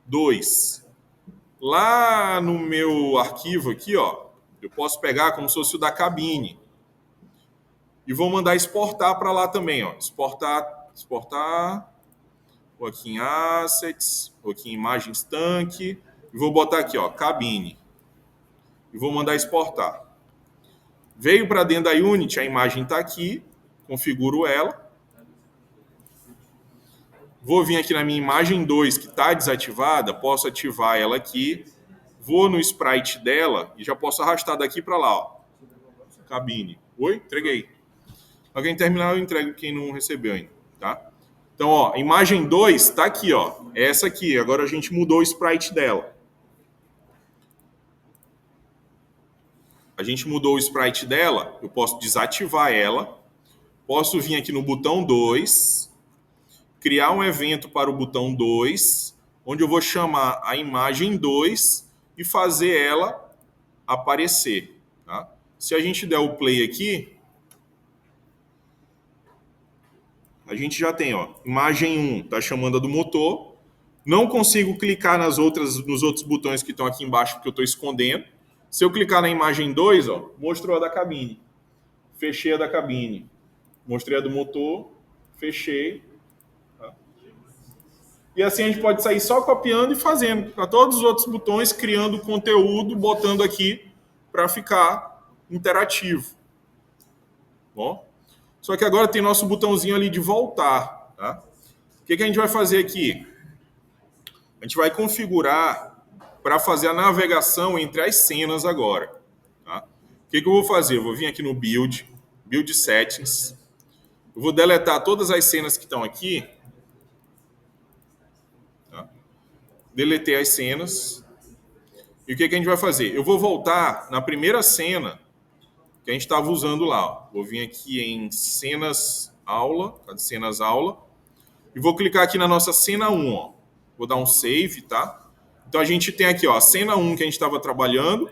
2. Lá no meu arquivo aqui, ó, eu posso pegar como se fosse o da cabine. E vou mandar exportar para lá também, ó. Exportar. Vou aqui em Assets, vou aqui em Imagens Tanque. E vou botar aqui, ó, cabine. E vou mandar exportar. Veio para dentro da Unity, a imagem está aqui. Configuro ela. Vou vir aqui na minha imagem 2, que está desativada. Posso ativar ela aqui. Vou no sprite dela e já posso arrastar daqui para lá, ó. Cabine. Oi? Entreguei. Alguém terminar, eu entrego quem não recebeu ainda, tá? Então, ó, a imagem 2 está aqui, ó. Essa aqui. Agora a gente mudou o sprite dela. A gente mudou o sprite dela. Eu posso desativar ela. Posso vir aqui no botão 2, criar um evento para o botão 2, onde eu vou chamar a imagem 2 e fazer ela aparecer. Tá? Se a gente der o play aqui, a gente já tem, ó, imagem 1 está chamando a do motor, Não consigo clicar nos outros botões que estão aqui embaixo porque eu estou escondendo. Se eu clicar na imagem 2, ó, mostrou a da cabine. Fechei a da cabine. Mostrei a do motor, fechei. Tá? E assim a gente pode sair só copiando e fazendo para todos os outros botões, criando conteúdo, botando aqui para ficar interativo. Bom? Só que agora tem nosso botãozinho ali de voltar. Tá? O que a gente vai fazer aqui? A gente vai configurar para fazer a navegação entre as cenas agora. Tá? O que eu vou fazer? Eu vou vir aqui no Build Settings. Eu vou deletar todas as cenas que estão aqui. Tá? Deletei as cenas. E o que a gente vai fazer? Eu vou voltar na primeira cena que a gente estava usando lá. Ó. Vou vir aqui em Cenas Aula, Cenas Aula, e vou clicar aqui na nossa cena 1. Ó. Vou dar um Save, tá? Então a gente tem aqui ó, a cena 1 que a gente estava trabalhando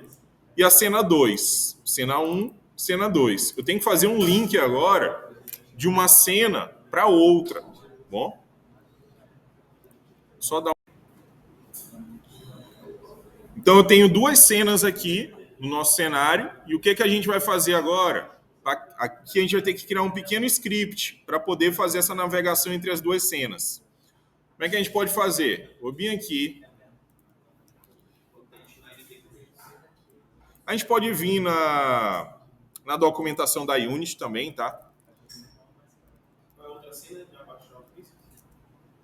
e a cena 2. Cena 1, cena 2. Eu tenho que fazer um link agora de uma cena para outra. Bom? Só dar Então eu tenho duas cenas aqui no nosso cenário e o que a gente vai fazer agora? Aqui a gente vai ter que criar um pequeno script para poder fazer essa navegação entre as duas cenas. Como é que a gente pode fazer? Vou vir aqui. A gente pode vir na documentação da Unity também, tá? Qual é a outra cena para baixar o príncipe?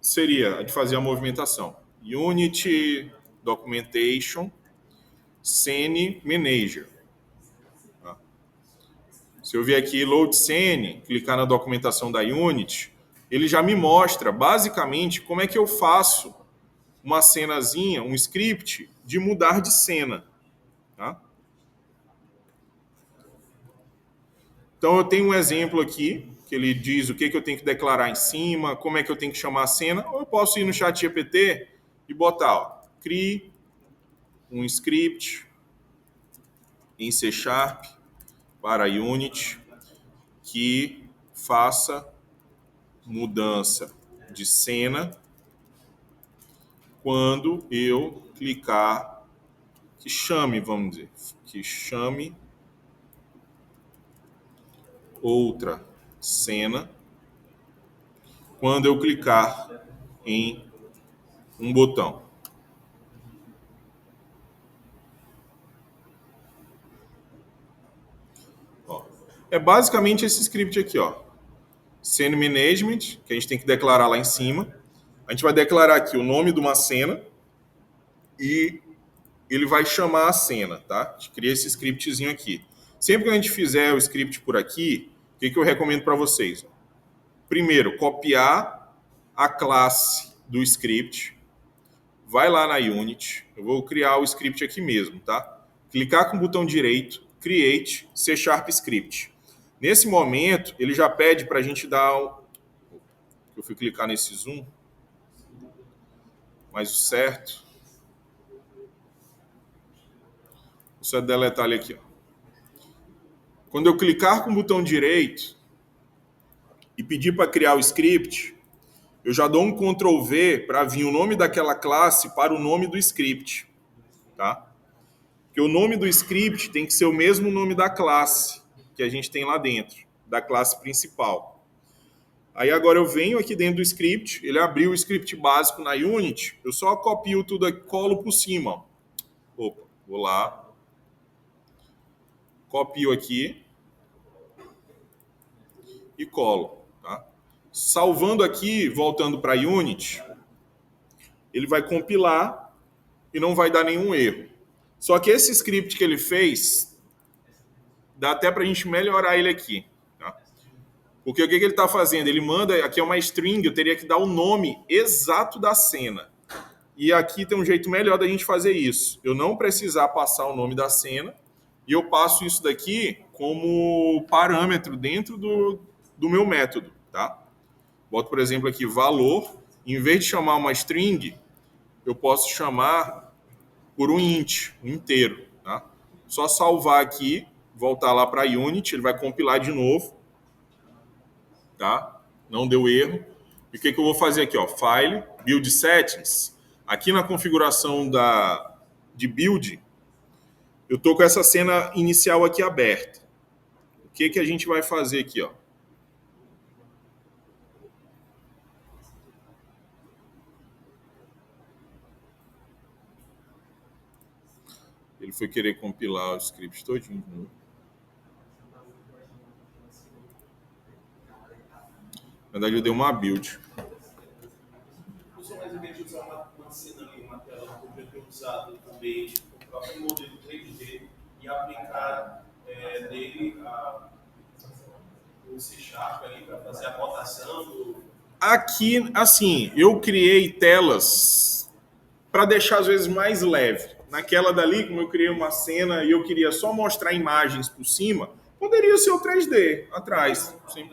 Seria a de fazer a movimentação. Unity, Documentation, Scene Manager. Tá? Se eu vier aqui Load Scene, clicar na documentação da Unity, ele já me mostra basicamente como é que eu faço uma cenazinha, um script de mudar de cena. Tá? Então eu tenho um exemplo aqui, que ele diz o que eu tenho que declarar em cima, como é que eu tenho que chamar a cena, ou eu posso ir no chat GPT e botar, ó, crie um script em C# para Unity que faça mudança de cena quando eu clicar, que chame, vamos dizer, que chame outra cena quando eu clicar em um botão. Ó, é basicamente esse script aqui, ó. Scene Management, que a gente tem que declarar lá em cima. A gente vai declarar aqui o nome de uma cena e ele vai chamar a cena, tá? A gente cria esse scriptzinho aqui. Sempre que a gente fizer o script por aqui, o que eu recomendo para vocês? Primeiro, copiar a classe do script. Vai lá na Unity. Eu vou criar o script aqui mesmo, tá? Clicar com o botão direito, Create C# Script. Nesse momento, ele já pede para a gente dar... Eu fui clicar nesse zoom. Mas o certo... Vou só deletar ele aqui, ó. Quando eu clicar com o botão direito e pedir para criar o script, eu já dou um Ctrl V para vir o nome daquela classe para o nome do script, tá? Porque o nome do script tem que ser o mesmo nome da classe que a gente tem lá dentro, da classe principal. Aí agora eu venho aqui dentro do script, ele abriu o script básico na Unity, eu só copio tudo aqui, colo por cima. Ó. Opa, vou lá. Copio aqui e colo. Tá? Salvando aqui, voltando para a Unity, ele vai compilar e não vai dar nenhum erro. Só que esse script que ele fez, dá até para a gente melhorar ele aqui. Tá? Porque o que ele está fazendo? Ele manda, aqui é uma string, eu teria que dar o nome exato da cena. E aqui tem um jeito melhor da gente fazer isso. Eu não precisar passar o nome da cena, e eu passo isso daqui como parâmetro dentro do meu método, tá? Boto, por exemplo, aqui valor. Em vez de chamar uma string, eu posso chamar por um int, um inteiro, tá? Só salvar aqui, voltar lá para a Unity, ele vai compilar de novo, tá? Não deu erro. E o que eu vou fazer aqui, ó? File, Build Settings. aqui na configuração de build, eu estou com essa cena inicial aqui aberta. O que a gente vai fazer aqui, ó? Ele foi querer compilar o script todinho. Na verdade, eu dei uma build. Eu sou mais evento de usar uma cena ali, uma tela que eu podia ter usado também o próprio modelo 3D e aplicar nele o C# ali para fazer a rotação do. Aqui, assim, eu criei telas para deixar às vezes mais leve. Naquela dali, como eu criei uma cena e eu queria só mostrar imagens por cima, poderia ser o 3D atrás. Sim.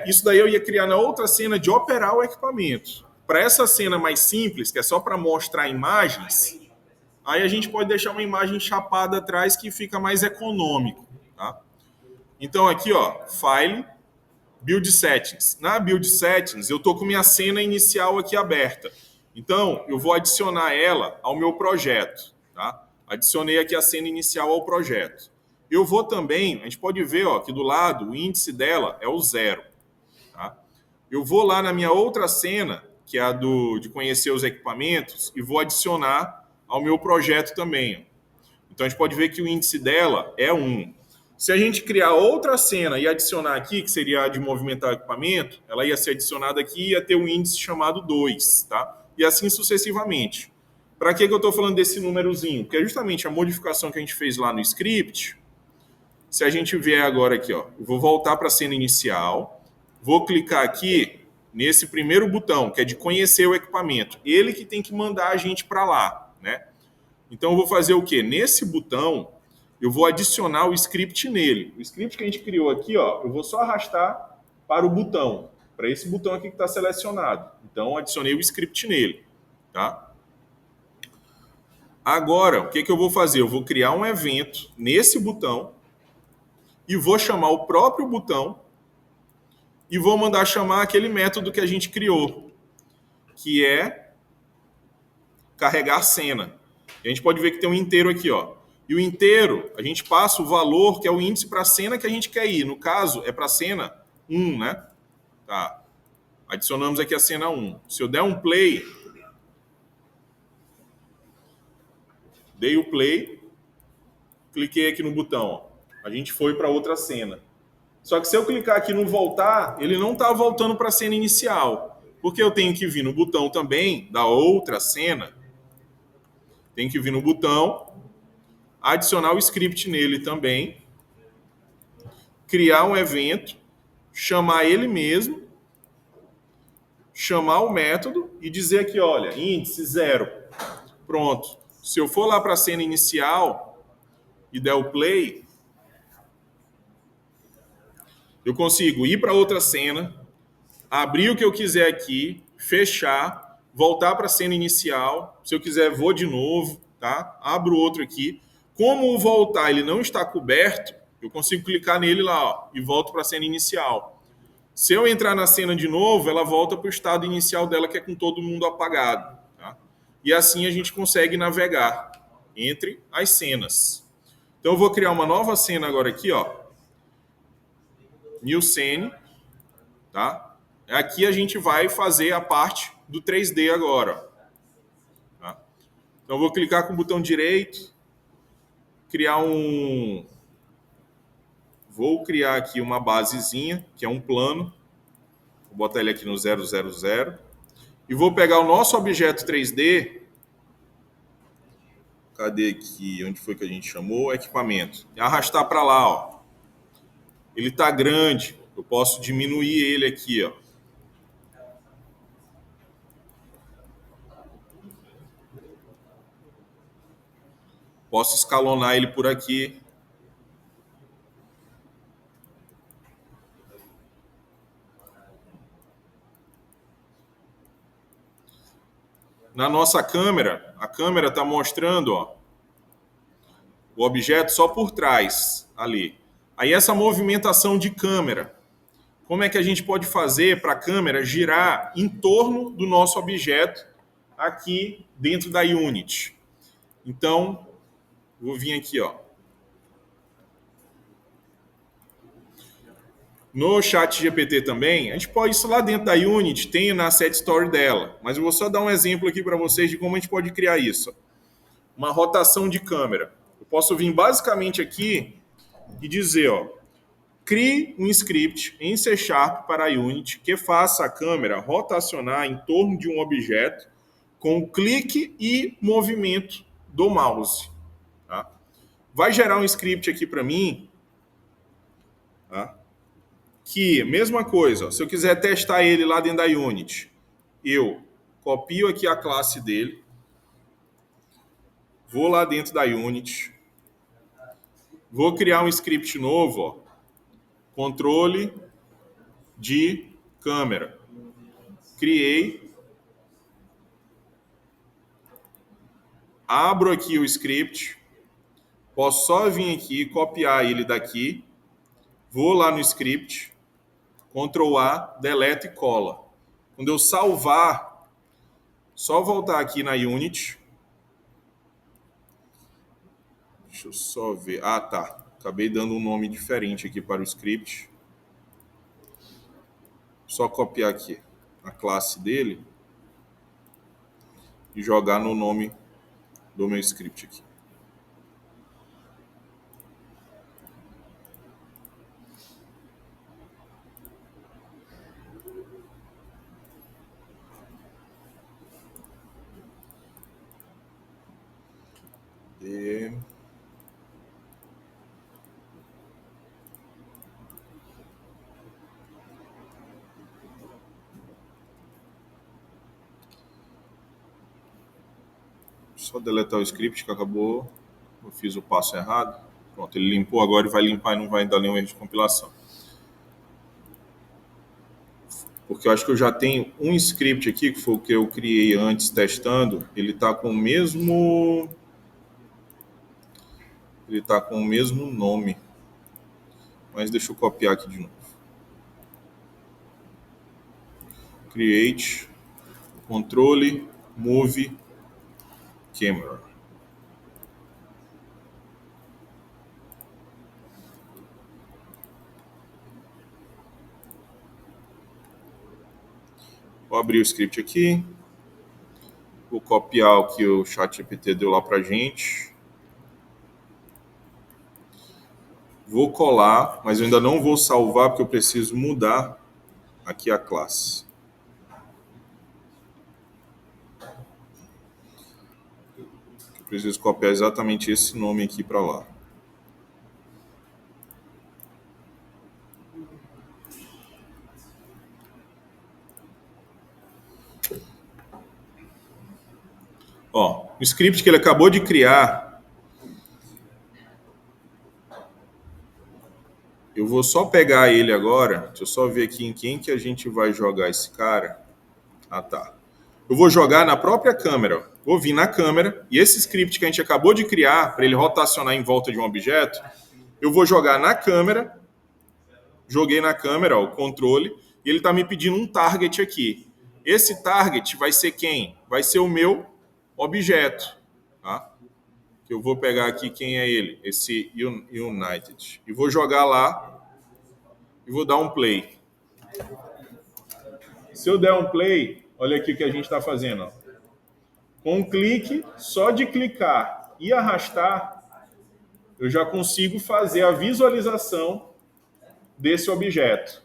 Isso daí eu ia criar na outra cena de operar o equipamento. Para essa cena mais simples, que é só para mostrar imagens, aí a gente pode deixar uma imagem chapada atrás que fica mais econômico. Tá? Então aqui, ó, File, Build Settings. Na Build Settings, eu estou com minha cena inicial aqui aberta. Então, eu vou adicionar ela ao meu projeto. Tá? Adicionei aqui a cena inicial ao projeto. Eu vou também, a gente pode ver ó, aqui do lado, o índice dela é o 0. Tá? Eu vou lá na minha outra cena, que é a de conhecer os equipamentos, e vou adicionar ao meu projeto também. Ó. Então, a gente pode ver que o índice dela é 1. Se a gente criar outra cena e adicionar aqui, que seria a de movimentar o equipamento, ela ia ser adicionada aqui e ia ter um índice chamado 2, tá? E assim sucessivamente. Para que eu estou falando desse númerozinho? Porque é justamente a modificação que a gente fez lá no script. Se a gente vier agora aqui, ó, eu vou voltar para a cena inicial, vou clicar aqui nesse primeiro botão, que é de conhecer o equipamento. Ele que tem que mandar a gente para lá, né? Então eu vou fazer o quê? Nesse botão, eu vou adicionar o script nele. O script que a gente criou aqui, ó, eu vou só arrastar para o botão, para esse botão aqui que está selecionado. Então, adicionei o script nele. Tá? Agora, o que eu vou fazer? Eu vou criar um evento nesse botão e vou chamar o próprio botão e vou mandar chamar aquele método que a gente criou, que é carregar cena. E a gente pode ver que tem um inteiro aqui, ó. E o inteiro, a gente passa o valor, que é o índice para a cena que a gente quer ir. No caso, é para a cena 1, né? Tá. Adicionamos aqui a cena 1. Se eu der um play, dei o play, cliquei aqui no botão, ó. A gente foi para outra cena. Só que se eu clicar aqui no voltar, ele não está voltando para a cena inicial. Porque eu tenho que vir no botão também da outra cena. Tem que vir no botão, adicionar o script nele também, criar um evento, chamar ele mesmo, chamar o método e dizer aqui, olha, índice 0. Pronto. Se eu for lá para a cena inicial e der o play, eu consigo ir para outra cena, abrir o que eu quiser aqui, fechar, voltar para a cena inicial. Se eu quiser, vou de novo, tá? Abro outro aqui. Como o voltar ele não está coberto, eu consigo clicar nele lá, ó, e volto para a cena inicial. Se eu entrar na cena de novo, ela volta para o estado inicial dela, que é com todo mundo apagado. Tá? E assim a gente consegue navegar entre as cenas. Então eu vou criar uma nova cena agora aqui, ó. New Scene. Tá? Aqui a gente vai fazer a parte do 3D agora. Tá? Então eu vou clicar com o botão direito, criar um... Vou criar aqui uma basezinha, que é um plano. Vou botar ele aqui no 000. E vou pegar o nosso objeto 3D. Cadê aqui? Onde foi que a gente chamou? Equipamento. E arrastar para lá, ó. Ele está grande. Eu posso diminuir ele aqui, ó. Posso escalonar ele por aqui. Na nossa câmera, a câmera está mostrando, ó, o objeto só por trás, ali. Aí essa movimentação de câmera como é que a gente pode fazer para a câmera girar em torno do nosso objeto aqui dentro da Unity. Então, vou vir aqui, ó. No chat GPT também, a gente pode isso lá dentro da Unity, tem na set story dela, mas eu vou só dar um exemplo aqui para vocês de como a gente pode criar isso. Uma rotação de câmera. Eu posso vir basicamente aqui e dizer, ó, crie um script em C# para a Unity que faça a câmera rotacionar em torno de um objeto com clique e movimento do mouse. Tá? Vai gerar um script aqui para mim, tá? Que, mesma coisa, ó, se eu quiser testar ele lá dentro da Unity, eu copio aqui a classe dele, vou lá dentro da Unity, vou criar um script novo, ó, controle de câmera. Criei, abro aqui o script, posso só vir aqui, copiar ele daqui, vou lá no script, Ctrl A, deleta e cola. Quando eu salvar, só voltar aqui na Unity. Deixa eu só ver. Ah, tá. Acabei dando um nome diferente aqui para o script. Só copiar aqui a classe dele e jogar no nome do meu script aqui. E... só deletar o script que acabou. Eu fiz o passo errado. Pronto, ele limpou agora e vai limpar e não vai dar nenhum erro de compilação. Porque eu acho que eu já tenho um script aqui, que foi o que eu criei antes testando. Ele está com o mesmo... Ele está com o mesmo nome. Mas deixa eu copiar aqui de novo. Create, controle, move, camera. Vou abrir o script aqui. Vou copiar o que o ChatGPT deu lá pra gente. Vou colar, mas eu ainda não vou salvar porque eu preciso mudar aqui a classe. Eu preciso copiar exatamente esse nome aqui para lá. Ó, o script que ele acabou de criar, eu vou só pegar ele agora. Deixa eu só ver aqui em quem que a gente vai jogar esse cara. Ah, tá. Eu vou jogar na própria câmera. Vou vir na câmera e esse script que a gente acabou de criar para ele rotacionar em volta de um objeto, eu vou jogar na câmera. Joguei na câmera, ó, o controle, e ele está me pedindo um target aqui. Esse target vai ser quem? Vai ser o meu objeto. Tá? Eu vou pegar aqui quem é ele, esse United. E vou jogar lá e vou dar um play. Se eu der um play, olha aqui o que a gente está fazendo. Ó. Com um clique, só de clicar e arrastar, eu já consigo fazer a visualização desse objeto.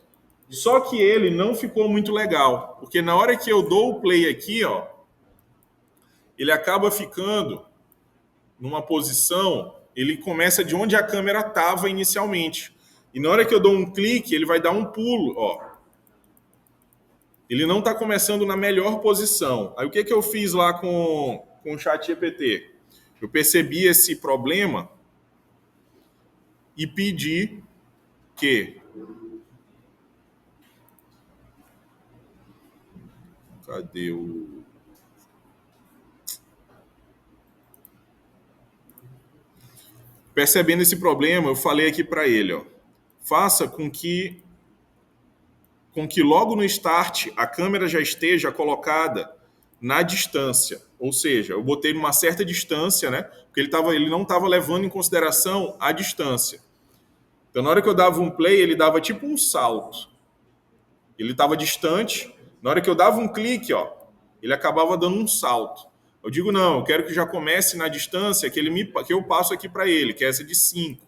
Só que ele não ficou muito legal, porque na hora que eu dou o play aqui, ó, ele acaba ficando numa posição, ele começa de onde a câmera estava inicialmente. E na hora que eu dou um clique, ele vai dar um pulo, ó. Ele não está começando na melhor posição. Aí o que eu fiz lá com o ChatGPT? Eu percebi esse problema e pedi que... Cadê o... Percebendo esse problema, eu falei aqui para ele, ó, faça com que com que logo no start a câmera já esteja colocada na distância. Ou seja, eu botei numa certa distância, né? Porque ele não estava levando em consideração a distância. Então, na hora que eu dava um play, ele dava tipo um salto. Ele estava distante. Na hora que eu dava um clique, ó, ele acabava dando um salto. Eu digo, não, eu quero que já comece na distância que eu passo aqui para ele, que é essa de 5.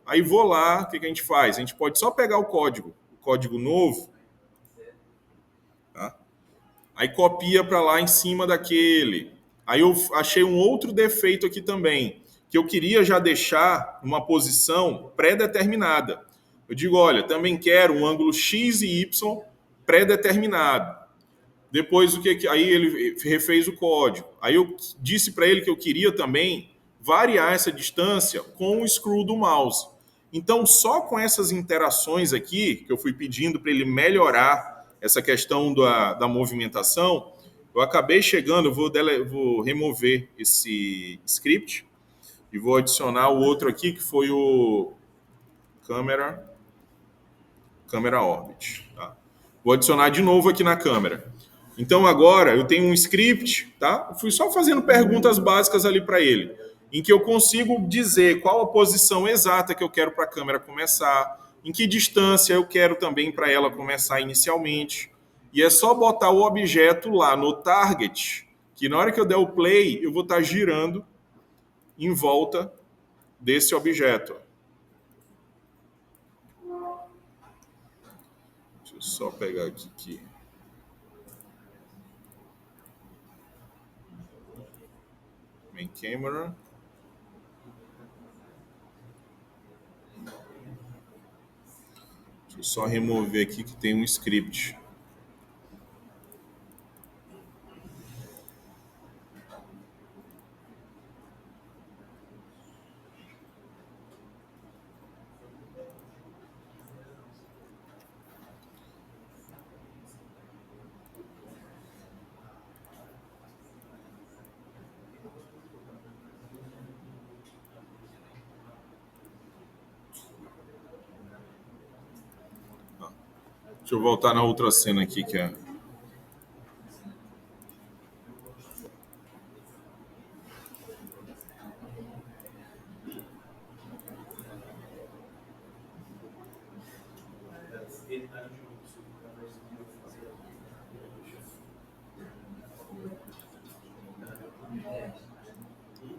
Aí vou lá, o que a gente faz? A gente pode só pegar o código novo, tá? Aí copia para lá em cima daquele. Aí eu achei um outro defeito aqui também, que eu queria já deixar uma posição pré-determinada. Eu digo, olha, também quero um ângulo X e Y pré-determinado. Depois, aí ele refez o código. Aí eu disse para ele que eu queria também variar essa distância com o scroll do mouse. Então, só com essas interações aqui, que eu fui pedindo para ele melhorar essa questão da movimentação, eu acabei chegando, eu vou remover esse script e vou adicionar o outro aqui, que foi o câmera orbit. Tá? Vou adicionar de novo aqui na câmera. Então agora eu tenho um script, tá? Eu fui só fazendo perguntas básicas ali para ele, em que eu consigo dizer qual a posição exata que eu quero para a câmera começar, em que distância eu quero também para ela começar inicialmente. E é só botar o objeto lá no target, que na hora que eu der o play, eu vou estar girando em volta desse objeto. Deixa eu só pegar aqui. Main camera. Deixa eu só remover aqui que tem um script. Deixa eu voltar na outra cena aqui, que é...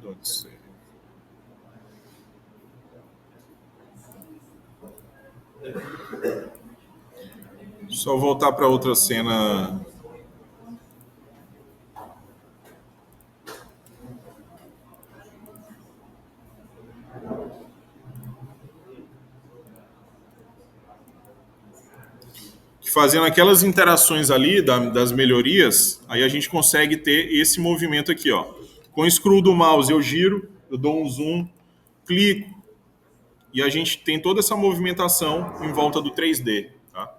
Pode ser. Só voltar para outra cena. Fazendo aquelas interações ali das melhorias, aí a gente consegue ter esse movimento aqui, ó. Com o scroll do mouse eu giro, eu dou um zoom, clico, e a gente tem toda essa movimentação em volta do 3D. Tá?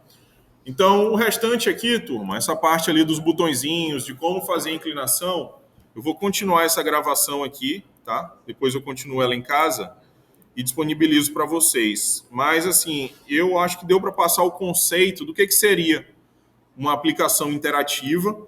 Então, o restante aqui, turma, essa parte ali dos botõezinhos, de como fazer a inclinação, eu vou continuar essa gravação aqui, tá? Depois eu continuo ela em casa e disponibilizo para vocês. Mas, assim, eu acho que deu para passar o conceito do que seria uma aplicação interativa